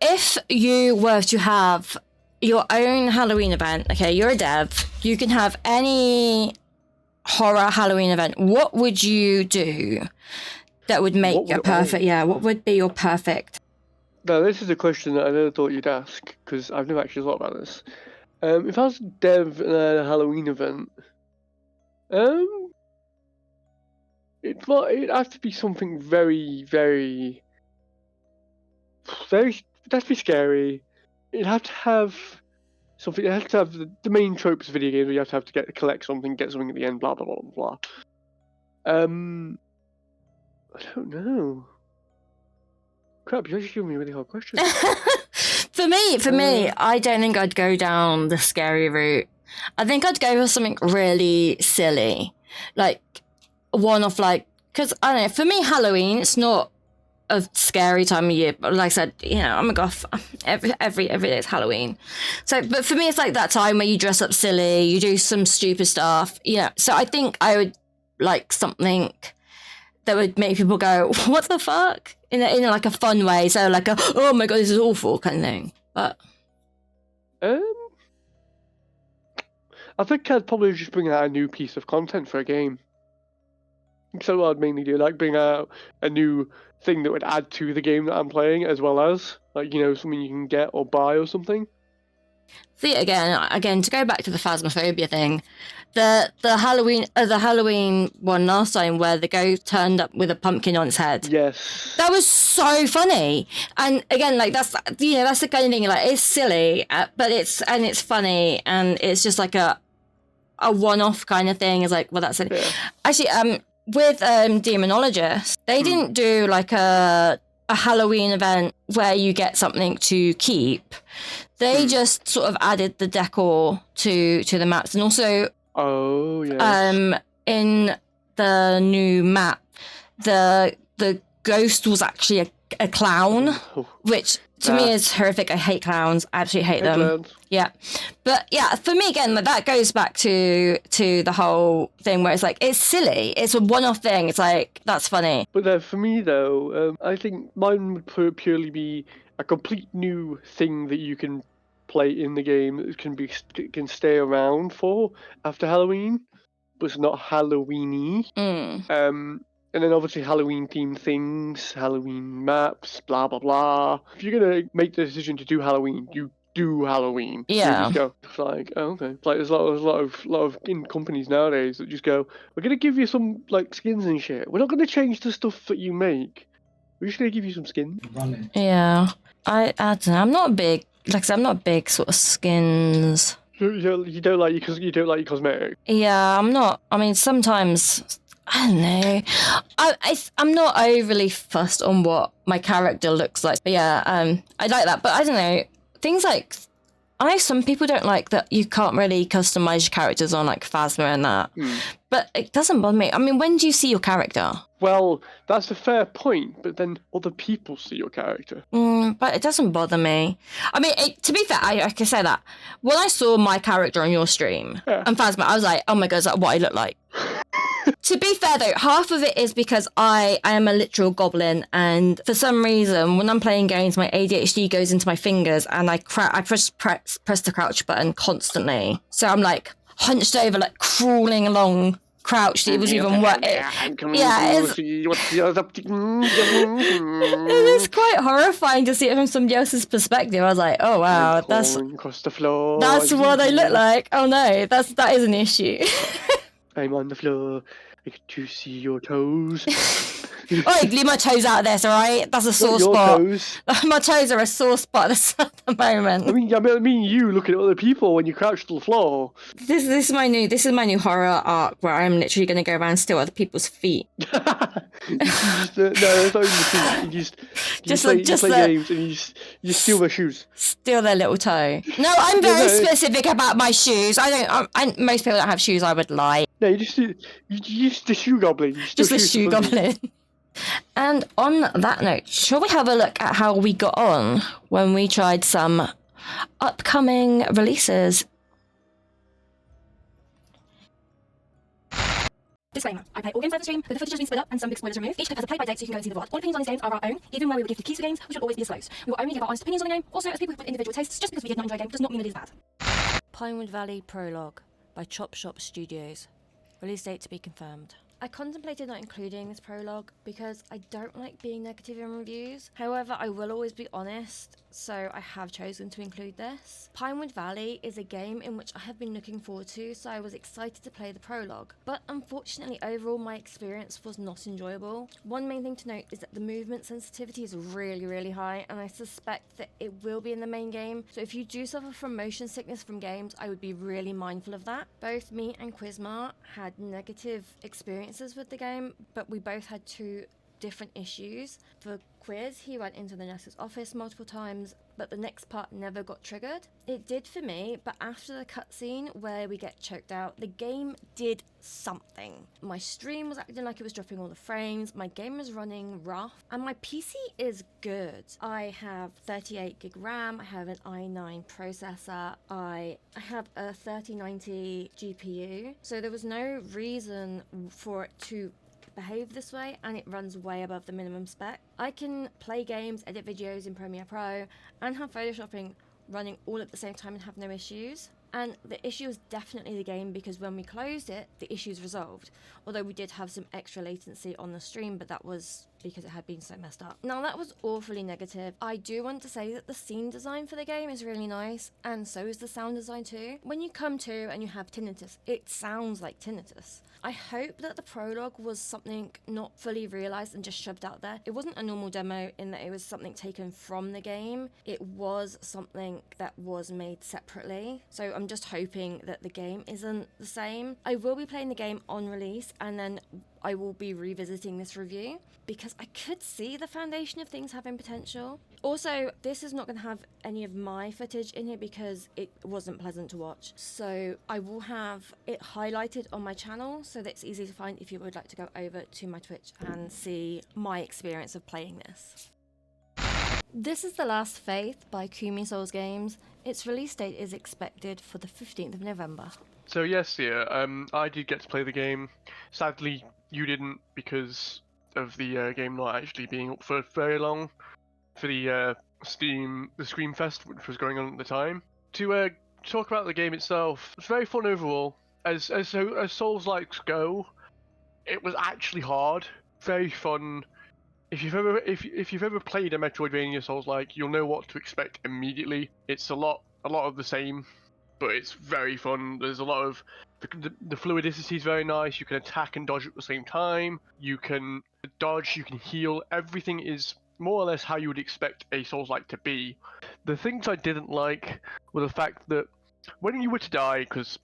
If you were to have your own Halloween event, okay, you're a dev, you can have any horror Halloween event, what would you do that would make a perfect, what would be your perfect?
Now, this is a question that I never thought you'd ask, because I've never actually thought about this. If I was a dev in a Halloween event, it'd have to be something very, very, it'd have to be scary. It'd have to have something, it has to have the main tropes of video games where you have to collect something, get something at the end, blah, blah, blah, blah. I don't know. Crap, you're actually giving me a really hard question.
For me, I don't think I'd go down the scary route. I think I'd go for something really silly. Like, one of because, I don't know, for me, Halloween, it's not a scary time of year. But like I said, I'm a goth. Every day is Halloween. So, but for me, it's like that time where you dress up silly, you do some stupid stuff. So I think I would like something that would make people go, what the fuck? In a fun way. So like oh my god, this is awful kind of thing. But
I think I'd probably just bring out a new piece of content for a game. So what I'd mainly do, like bring out a new thing that would add to the game that I'm playing, as well as something you can get or buy or something.
See, again, to go back to the phasmophobia thing, the Halloween one last time where the ghost turned up with a pumpkin on its head.
Yes.
That was so funny. And again, that's the kind of thing, it's silly, but it's funny, and it's just like a one-off kind of thing. It's like, well, that's it. Yeah. Actually, with Demonologist, they didn't do like a Halloween event where you get something to keep. They just sort of added the decor to the maps, and also in the new map, the ghost was actually a clown, which to me is horrific. I hate clowns. I absolutely hate them. Clowns. Yeah, but yeah, for me again, that goes back to the whole thing where it's like it's silly. It's a one-off thing. It's like that's funny.
But for me though, I think mine would purely be a complete new thing that you can play in the game that can stay around for after Halloween, but it's not Halloween-y. And then obviously Halloween themed things, Halloween maps, blah blah blah. If you're gonna make the decision to do Halloween, you do Halloween.
Yeah.
You just go, it's like, oh, okay. It's like there's a lot of in companies nowadays that just go, we're gonna give you some skins and shit. We're not gonna change the stuff that you make. We're just gonna give you some skins.
Yeah. I don't know. I'm not big. Like I said, I'm not big sort of skins.
You don't like your cosmetic.
Yeah, I'm not. I mean, sometimes I don't know. I'm not overly fussed on what my character looks like. But yeah, I like that. But I don't know. Things like I know some people don't like that you can't really customize your characters on like Phasma and that, but it doesn't bother me. I mean, when do you see your character?
Well, that's a fair point, but then other people see your character.
But it doesn't bother me. I mean, to be fair, I can say that when I saw my character on your stream and Phasma, I was like, oh my god, is that what I look like? To be fair though, half of it is because I am a literal goblin, and for some reason, when I'm playing games, my ADHD goes into my fingers, and I press the crouch button constantly. So I'm like hunched over, like crawling along, crouched. It was even worse. It is quite horrifying to see it from somebody else's perspective. I was like, oh wow, that's
across the floor.
That's what they look like. Oh no, that is an issue.
I'm on the floor. I get to see your toes.
Oi, leave my toes out of this, alright? That's a sore
Not your
spot.
toes.
My toes are a sore spot at the moment.
I mean you looking at other people when you crouch to the floor.
This is my new horror arc where I'm literally going to go around and steal other people's feet.
No, that's not even the feet. You play games and you steal their shoes.
Steal their little toe. No, I'm very specific about my shoes. Most people don't have shoes. I would lie.
No, you just the shoe goblin.
Just the shoe goblin. And on that note, shall we have a look at how we got on when we tried some upcoming releases? Disclaimer, I play all games live stream, but the footage has been split up and some big spoilers removed. Each clip has a play by date so you can go and see the VOD. All opinions on these games are our own, even where we were gifted keys for games, which will always be disclosed. We will only give our honest opinions on the game. Also, as people with individual tastes, just because we did not enjoy a game does not mean it is bad. Pinewood Valley Prologue by Chop Shop Studios. Release date to be confirmed. I contemplated not including this prologue because I don't like being negative in reviews. However, I will always be honest, so I have chosen to include this. Pinewood Valley is a game in which I have been looking forward to, so I was excited to play the prologue. But unfortunately, overall my experience was not enjoyable. One main thing to note is that the movement sensitivity is really, really high, and I suspect that it will be in the main game. So if you do suffer from motion sickness from games, I would be really mindful of that. Both me and Quizmar had negative experiences with the game, but we both had two different issues. For Quiz, he went into the nurse's office multiple times, but the next part never got triggered. It did for me, but after the cutscene where we get choked out, the game did something. My stream was acting like it was dropping all the frames, my game was running rough, and my PC is good. I have 38 gig RAM, I have an i9 processor, I have a 3090 GPU, so there was no reason for it to behave this way, and it runs way above the minimum spec. I can play games, edit videos in Premiere Pro, and have photoshopping running all at the same time and have no issues. And the issue is definitely the game, because when we closed it, the issue's resolved. Although we did have some extra latency on the stream, but that was because it had been so messed up. Now that was awfully negative. I do want to say that the scene design for the game is really nice, and so is the sound design too. When you come to and you have tinnitus, it sounds like tinnitus. I hope that the prologue was something not fully realised and just shoved out there. It wasn't a normal demo in that it was something taken from the game. It was something that was made separately. So I'm just hoping that the game isn't the same. I will be playing the game on release, and then I will be revisiting this review because I could see the foundation of things having potential. Also, this is not going to have any of my footage in here because it wasn't pleasant to watch. So I will have it highlighted on my channel so that it's easy to find if you would like to go over to my Twitch and see my experience of playing this. This is The Last Faith by Kumi Souls Games. Its release date is expected for the 15th of November.
So yes, yeah, I did get to play the game. Sadly, you didn't, because of the game not actually being up for very long for the Screamfest, which was going on at the time. To talk about the game itself, it's very fun overall. As Souls-likes go, it was actually hard, very fun. If you've ever played a Metroidvania Souls-like, you'll know what to expect immediately. It's a lot of the same, but it's very fun. There's a lot of the fluidicity is very nice. You can attack and dodge at the same time. You can dodge, you can heal. Everything is more or less how you would expect a Souls-like to be. The things I didn't like were the fact that when you were to die, because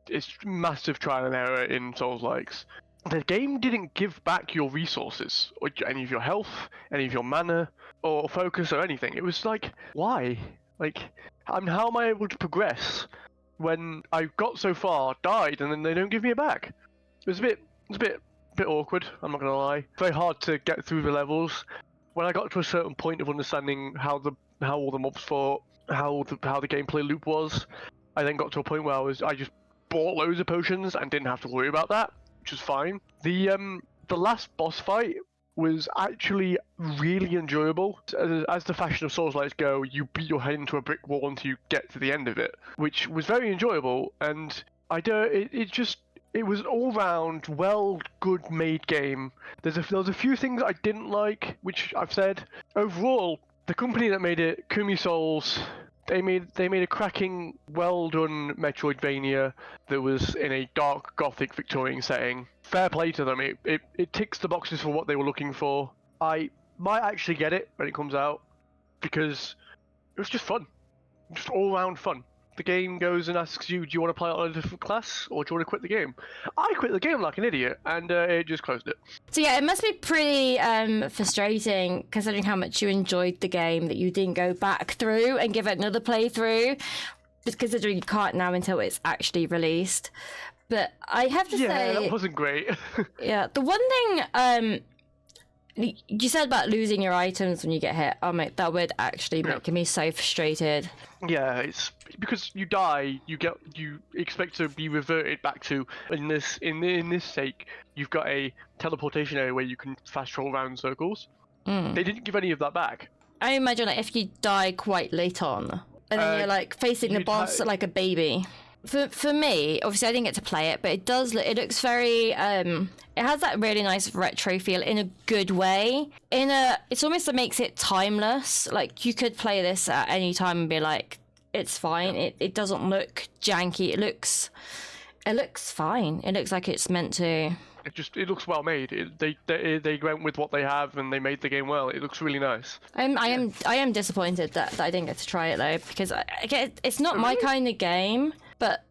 it's massive trial and error in Souls-likes, the game didn't give back your resources, or any of your health, any of your mana, or focus, or anything. It was like, why? Like, how am I able to progress when I got so far, died, and then they don't give me it back? It was a bit awkward. I'm not gonna lie. Very hard to get through the levels. When I got to a certain point of understanding how all the mobs fought, how the gameplay loop was, I then got to a point where I just bought loads of potions and didn't have to worry about that, which was fine. The last boss fight was actually really enjoyable. As the fashion of Souls-likes go, you beat your head into a brick wall until you get to the end of it, which was very enjoyable. And it was all round good made game. There was a few things I didn't like, which I've said. Overall, the company that made it, Kumi Souls, they made a cracking, well done Metroidvania that was in a dark Gothic Victorian setting. Fair play to them. It ticks the boxes for what they were looking for. I might actually get it when it comes out because it was just fun, just all round fun. The game goes and asks you, do you want to play it on a different class, or do you want to quit the game? I quit the game like an idiot, and it just closed it.
So yeah, it must be pretty frustrating, considering how much you enjoyed the game, that you didn't go back through and give it another playthrough, just considering you can't now until it's actually released. But I have to say...
Yeah, that wasn't great.
Yeah, the one thing... you said about losing your items when you get hit. Oh mate, that would actually make me so frustrated.
Yeah, it's because you die, you expect to be reverted back to in this sake. You've got a teleportation area where you can fast travel around circles. They didn't give any of that back.
I imagine like if you die quite late on, and then you're like facing the boss like a baby. For me, obviously I didn't get to play it, but it looks very it has that really nice retro feel in a good way. It's almost that makes it timeless. Like you could play this at any time and be like, it's fine. It doesn't look janky. It looks fine. It looks like it's meant to.
It looks well made. They went with what they have and they made the game well. It looks really nice. I
am disappointed that I didn't get to try it though, because it's not my kind of game. But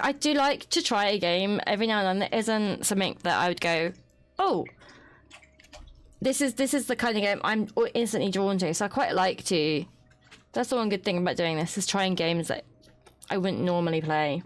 I do like to try a game every now and then that isn't something that I would go, oh, this is the kind of game I'm instantly drawn to. So I quite like to. That's the one good thing about doing this, is trying games that I wouldn't normally play.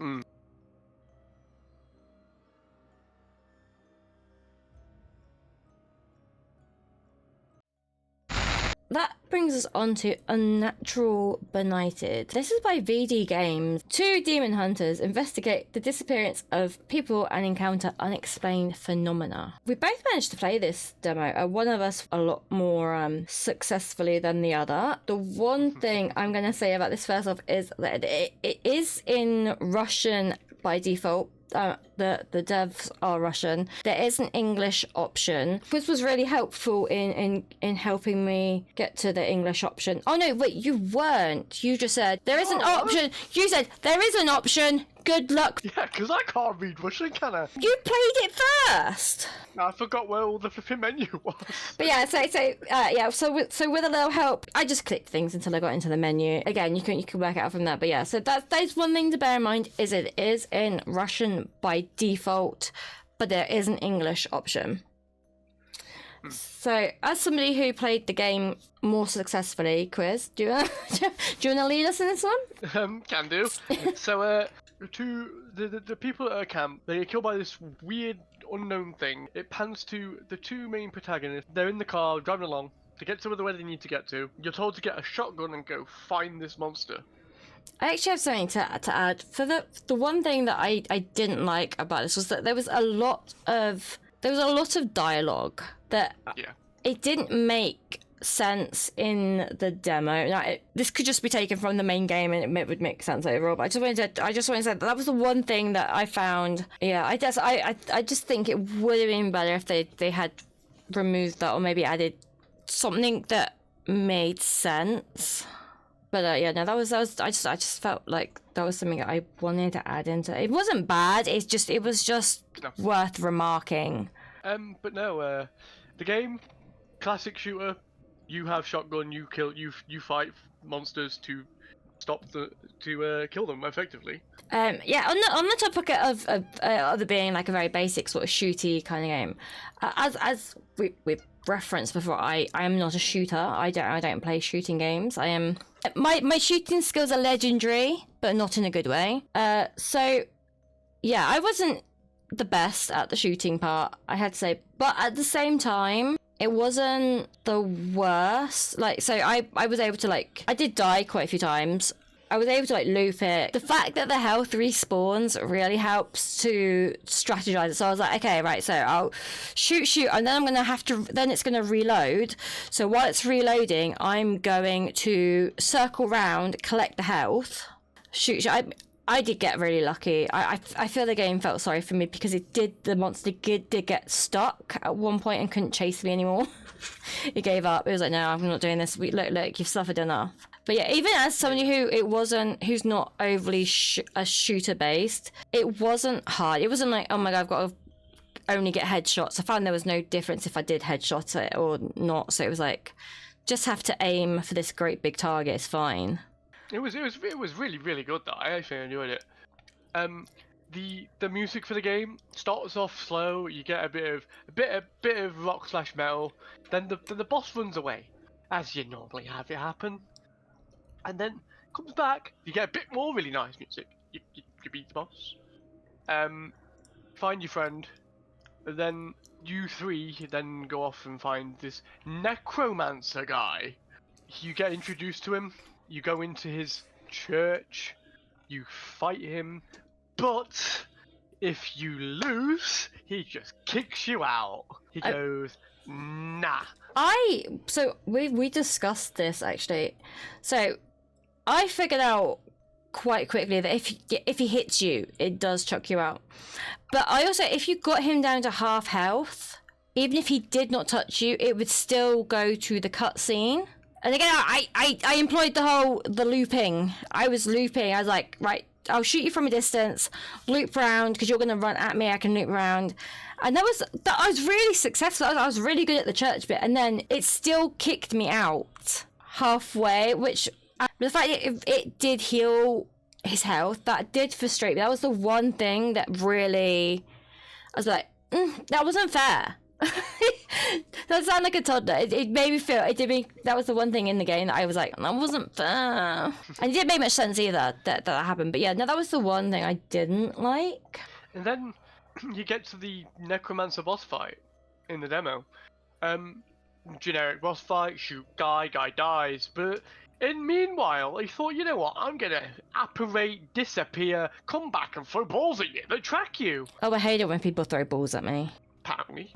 That brings us on to Unnatural Benighted. This is by VD Games. Two demon hunters investigate the disappearance of people and encounter unexplained phenomena. We both managed to play this demo, one of us a lot more successfully than the other. The one thing I'm going to say about this first off is that it is in Russian by default. The devs are Russian. There is an English option. This was really helpful in helping me get to the English option. Oh no, wait, you weren't. You just said there is an option. You said there is an option. Good luck.
Yeah, because I can't read Russian, can I?
You played it first.
I forgot where all the flipping menu was.
But yeah, so with a little help, I just clicked things until I got into the menu. Again, you can work it out from that. But yeah, so that's one thing to bear in mind, is it is in Russian by default, but there is an English option. So, as somebody who played the game more successfully, Quiz, do you want to lead us in this one?
Can do. So, the people at a camp, they get killed by this weird unknown thing. It pans to the two main protagonists. They're in the car driving along to get to where they need to get to. You're told to get a shotgun and go find this monster.
I actually have something to add. For the one thing that I didn't like about this was that there was a lot of dialogue that it didn't make sense in the demo. Now, this could just be taken from the main game and it would make sense overall, but I just wanted to say that was the one thing that I found. Yeah, I just think it would have been better if they had removed that, or maybe added something that made sense. But that was I just felt like that was something that I wanted to add into. It wasn't bad. It was just worth remarking.
But no, the game, classic shooter. You have shotgun. You kill. You fight monsters to kill them effectively.
On the topic of there being like a very basic sort of shooty kind of game, as we've referenced before, I am not a shooter. I don't play shooting games. I My shooting skills are legendary, but not in a good way. So yeah, I wasn't the best at the shooting part, I had to say, but at the same time, it wasn't the worst. Like, so I was able to, like, I did die quite a few times. I was able to, like, loop it. The fact that the health respawns really helps to strategize it. So I was like, okay, right, so I'll shoot, and then I'm going to have to, then it's going to reload. So while it's reloading, I'm going to circle round, collect the health, shoot. I did get really lucky. I feel the game felt sorry for me because the monster did get stuck at one point and couldn't chase me anymore. It gave up. It was like, no, I'm not doing this. Look, you've suffered enough. But yeah, even as somebody who's not overly a shooter based, it wasn't hard. It wasn't like, oh my god, I've got to only get headshots. I found there was no difference if I did headshot it or not. So it was like, just have to aim for this great big target. It's fine.
It was really, really good though. I actually enjoyed it. The music for the game starts off slow. You get a bit of rock / metal. Then the boss runs away, as you normally have it happen. And then comes back. You get a bit more really nice music. You beat the boss. Find your friend. And then you three then go off and find this necromancer guy. You get introduced to him. You go into his church, you fight him, but if you lose, he just kicks you out. He goes, nah.
So we discussed this actually. So I figured out quite quickly that if he hits you, it does chuck you out. But I also, if you got him down to half health, even if he did not touch you, it would still go to the cutscene. And again, I employed the looping. I was looping. I was like, right, I'll shoot you from a distance, loop round, because you're going to run at me, I can loop round. And I was really successful. I was really good at the church bit. And then it still kicked me out halfway, which, the fact that it did heal his health, that did frustrate me. That was the one thing that really, I was like, that wasn't fair. That sounded like a toddler. It made me feel, that was the one thing in the game that I was like, that wasn't fair. And it didn't make much sense either that happened. But yeah, no, that was the one thing I didn't like.
And then you get to the necromancer boss fight in the demo. Generic boss fight, shoot guy dies, but meanwhile, he thought, you know what, I'm gonna apparate, disappear, come back and throw balls at you that track you.
Oh, I hate it when people throw balls at me.
Apparently.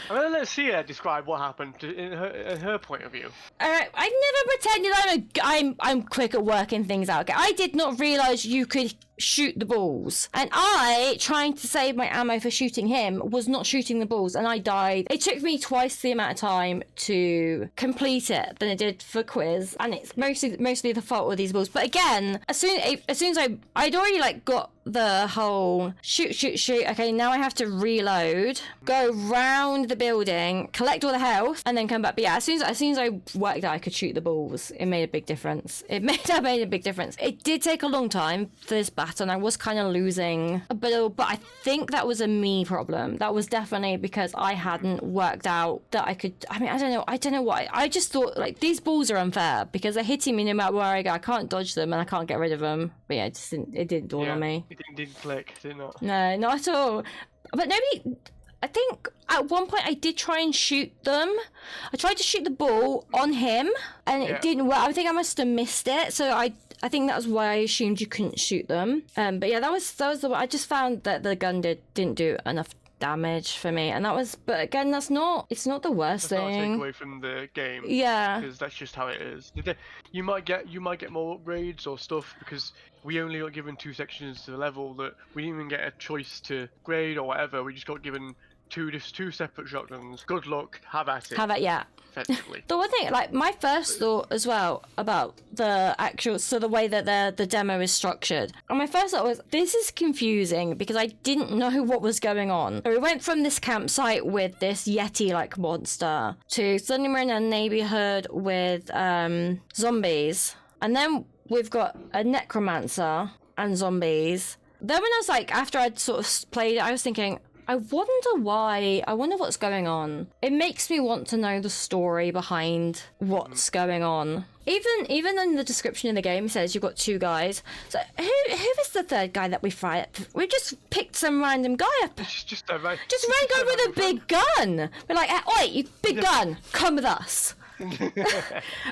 I'm gonna let Cia describe what happened in her point of view.
Alright, I've never pretended I'm quick at working things out. I did not realise you could shoot the balls. And I, trying to save my ammo for shooting him, was not shooting the balls and I died. It took me twice the amount of time to complete it than it did for quiz. And it's mostly the fault of these balls. But again, as soon as I'd already like got the whole shoot. Okay, now I have to reload, go round the building, collect all the health, and then come back. But yeah, as soon as I worked out I could shoot the balls, it made a big difference. It made a big difference. It did take a long time for this battle, and I was kind of losing a bit, but I think that was a me problem. That was definitely because I hadn't worked out that I could. I mean, I don't know why. I just thought like these balls are unfair because they're hitting me no matter where I go. I can't dodge them and I can't get rid of them. But yeah, it didn't dawn on me.
It didn't click, did it not?
No, not at all. But nobody. I think at one point I did try and shoot them. I tried to shoot the ball on him, and it didn't work. I think I must have missed it. So I think that was why I assumed you couldn't shoot them. But yeah, that was the. I just found that the gun didn't do enough damage for me, and that was. But again, it's not the worst thing.
Not a takeaway from the game.
Yeah,
because that's just how it is. You might get more upgrades or stuff because we only got given 2 sections to the level that we didn't even get a choice to grade or whatever. We just got given two separate shotguns. Good luck. Have at it.
Yeah.
Effectively.
The one thing, like my first thought as well about the way that the demo is structured, and my first thought was, this is confusing because I didn't know what was going on. So we went from this campsite with this Yeti-like monster to suddenly we're in a neighborhood with zombies, and then we've got a necromancer and zombies. Then when I was like, after I'd sort of played it, I was thinking, I wonder what's going on. It makes me want to know the story behind what's going on. Even in the description in the game, it says you've got 2 guys. So who is the 3rd guy that we fight? We just picked some random guy up.
Just a random
guy with a big gun. We're like, oi, you big gun, come with us.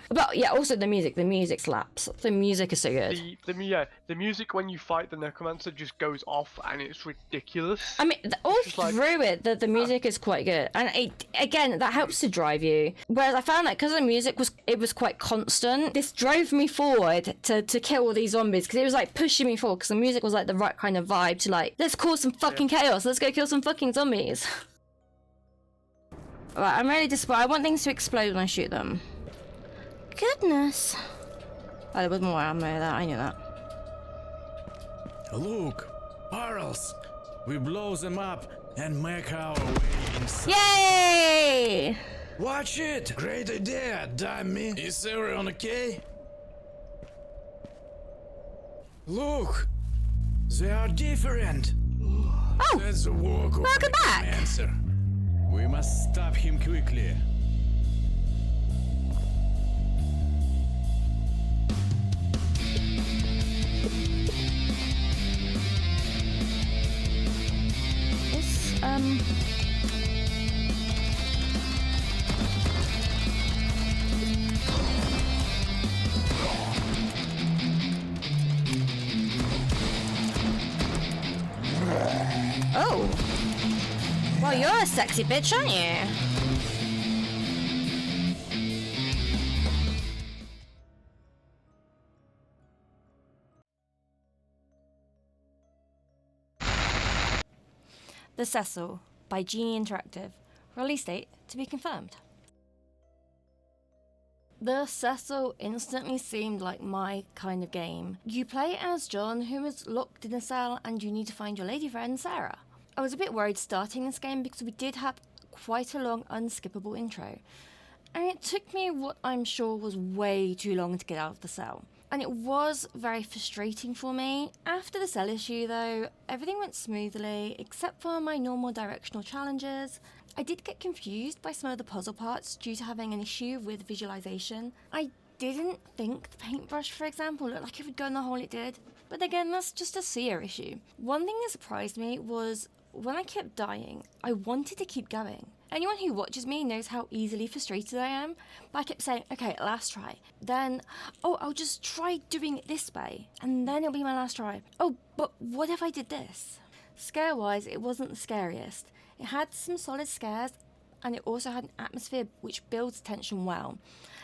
But yeah, also the music slaps. The music is so good.
The music when you fight the necromancer just goes off and it's ridiculous.
I mean, all through it, the music is quite good, and again that helps to drive you. Whereas I found that because the music was quite constant, this drove me forward to kill all these zombies because it was like pushing me forward because the music was like the right kind of vibe to like, let's cause some fucking chaos, let's go kill some fucking zombies. Right, I'm really disappointed. I want things to explode when I shoot them. Goodness. Oh, there was more ammo there, I knew that.
Look, barrels. We blow them up and make our way inside.
Yay!
Watch it! Great idea, dummy. Is everyone okay? Look, they are different.
Oh,
That's the work of
welcome
the
back.
Necromancer. We must stop him quickly.
Oh. Well, you're a sexy bitch, aren't you? The Cecil by Genie Interactive. Release date to be confirmed. The Cecil instantly seemed like my kind of game. You play as John, who is locked in a cell, and you need to find your lady friend Sarah. I was a bit worried starting this game because we did have quite a long unskippable intro, and it took me what I'm sure was way too long to get out of the cell. And it was very frustrating for me. After the cell issue though, everything went smoothly except for my normal directional challenges. I did get confused by some of the puzzle parts due to having an issue with visualization. I didn't think the paintbrush, for example, looked like it would go in the hole it did. But again, that's just a seer issue. One thing that surprised me was when I kept dying, I wanted to keep going. Anyone who watches me knows how easily frustrated I am, but I kept saying, okay, last try. Then, oh, I'll just try doing it this way, and then it'll be my last try. Oh, but what if I did this? Scare-wise, it wasn't the scariest. It had some solid scares, and it also had an atmosphere which builds tension well.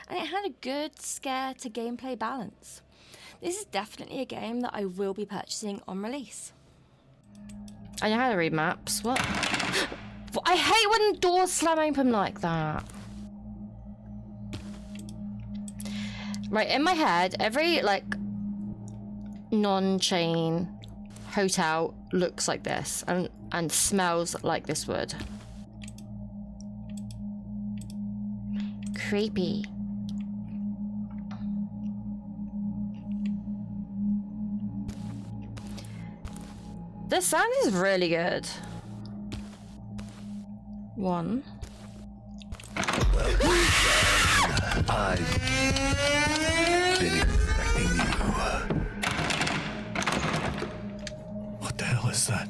And it had a good scare to gameplay balance. This is definitely a game that I will be purchasing on release. I know how to read maps. What? I hate when doors slam open like that. Right, in my head, every non-chain hotel looks like this and smells like this would. Creepy. The sound is really good. One.
I've been expecting you. What the hell is that?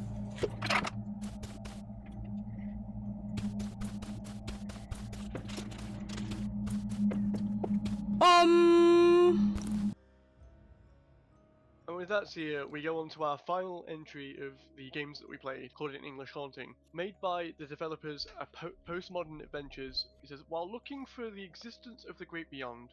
And with that, Sia, we go on to our final entry of the games that we played, called it English Haunting. Made by the developers at Postmodern Adventures, it says, while looking for the existence of the great beyond,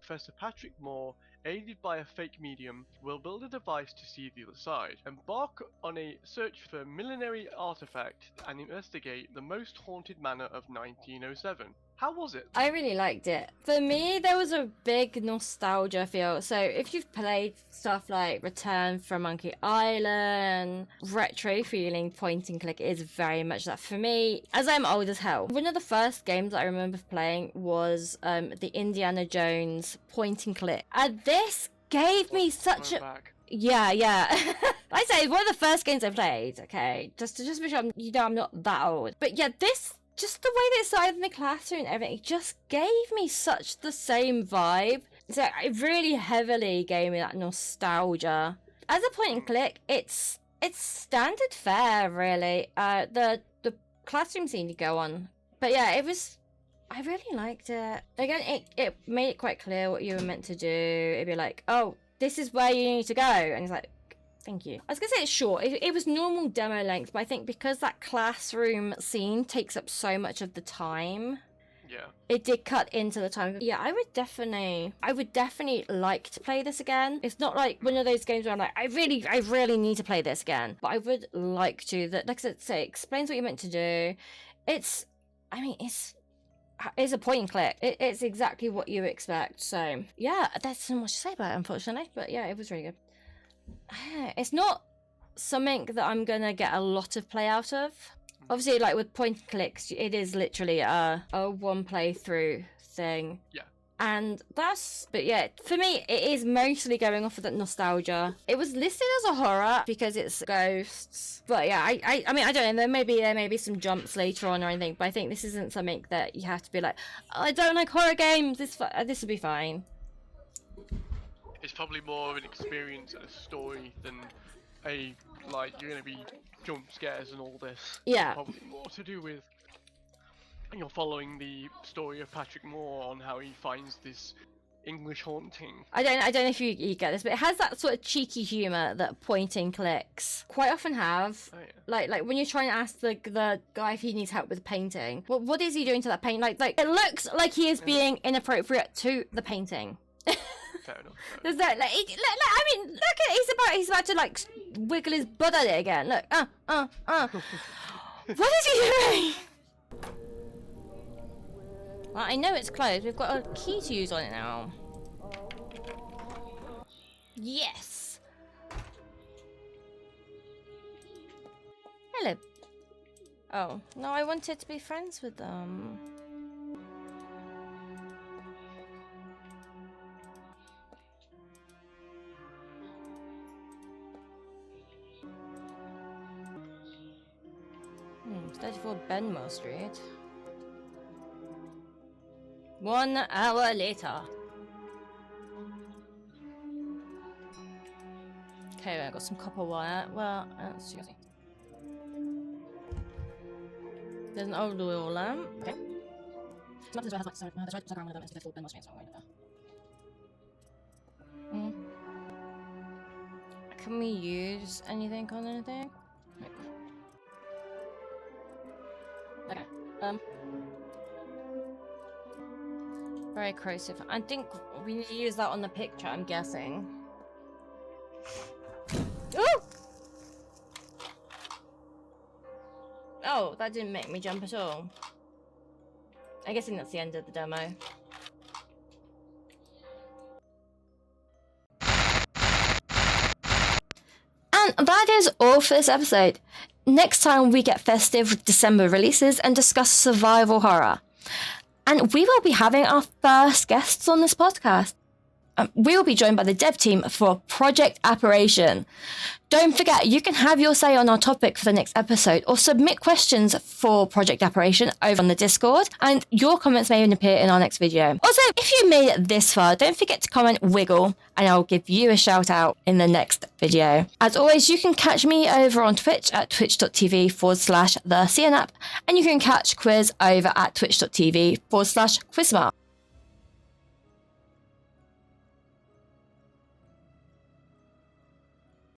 Professor Patrick Moore, aided by a fake medium, will build a device to see the other side. Embark on a search for a millenary artifact and investigate the most haunted manor of 1907. How was it?
I really liked it. For me, there was a big nostalgia feel. So if you've played stuff like Return from Monkey Island, retro feeling point and click is very much that for me, as I'm old as hell. One of the first games that I remember playing was the Indiana Jones point and click. And this gave me such a...
Back.
Yeah. I say it's one of the first games I played, okay? Just to make sure I'm not that old. But yeah, this... Just the way they started in the classroom and everything, it just gave me such the same vibe So it really heavily gave me that nostalgia. As a point and click, it's standard fare, really. The classroom scene you go on. But yeah, I really liked it. Again, it made it quite clear what you were meant to do. It'd be like, oh, this is where you need to go. And it's like, thank you. I was gonna say it's short. It was normal demo length, but I think because that classroom scene takes up so much of the time,
Yeah.
it did cut into the time. Yeah, I would definitely like to play this again. It's not like one of those games where I'm like, I really need to play this again. But I would like to. That, like I said, explains what you're meant to do. It's a point and click. It's exactly what you expect. So yeah, that's not much to say about it, unfortunately. But yeah, it was really good. It's not something that I'm gonna get a lot of play out of. Obviously, like with point and clicks, it is literally a one playthrough thing.
Yeah.
And but yeah, for me, it is mostly going off of that nostalgia. It was listed as a horror because it's ghosts. But yeah, I mean, I don't know, there may be some jumps later on or anything, but I think this isn't something that you have to be like, oh, I don't like horror games, this will be fine.
It's probably more of an experience and a story than you're gonna be jump scares and all this.
Yeah.
It's probably more to do with you're following the story of Patrick Moore on how he finds this English haunting. I don't know if you get this, but it has that sort of cheeky humour that point and clicks quite often have. Oh, yeah. Like when you're trying to ask the guy if he needs help with painting, what is he doing to that paint? Like it looks like he is being inappropriate to the painting. Fair enough. There's that, I mean, look at he's about to like wiggle his butt at it again. Look, what is he doing? Well, I know it's closed. We've got a key to use on it now. Yes. Hello. Oh no, I wanted to be friends with them. It's 34 Benmore Street. 1 hour later. Okay, I got some copper wire. Well, that's juicy. There's an old oil lamp. Okay. There's right around with them. It's 34 Benmore Street, so I'm going to Can we use anything on anything? Wait. Okay. Very corrosive. I think we need to use that on the picture, I'm guessing. Ooh! Oh, that didn't make me jump at all. I'm guessing that's the end of the demo. And that is all for this episode. Next time we get festive with December releases and discuss survival horror. And we will be having our first guests on this podcast. We will be joined by the dev team for Project Apparition. Don't forget, you can have your say on our topic for the next episode or submit questions for Project Apparition over on the Discord, and your comments may even appear in our next video. Also, if you made it this far, don't forget to comment Wiggle, and I'll give you a shout out in the next video. As always, you can catch me over on Twitch at twitch.tv/the Ciarnap, and you can catch Quiz over at twitch.tv/Quizmar.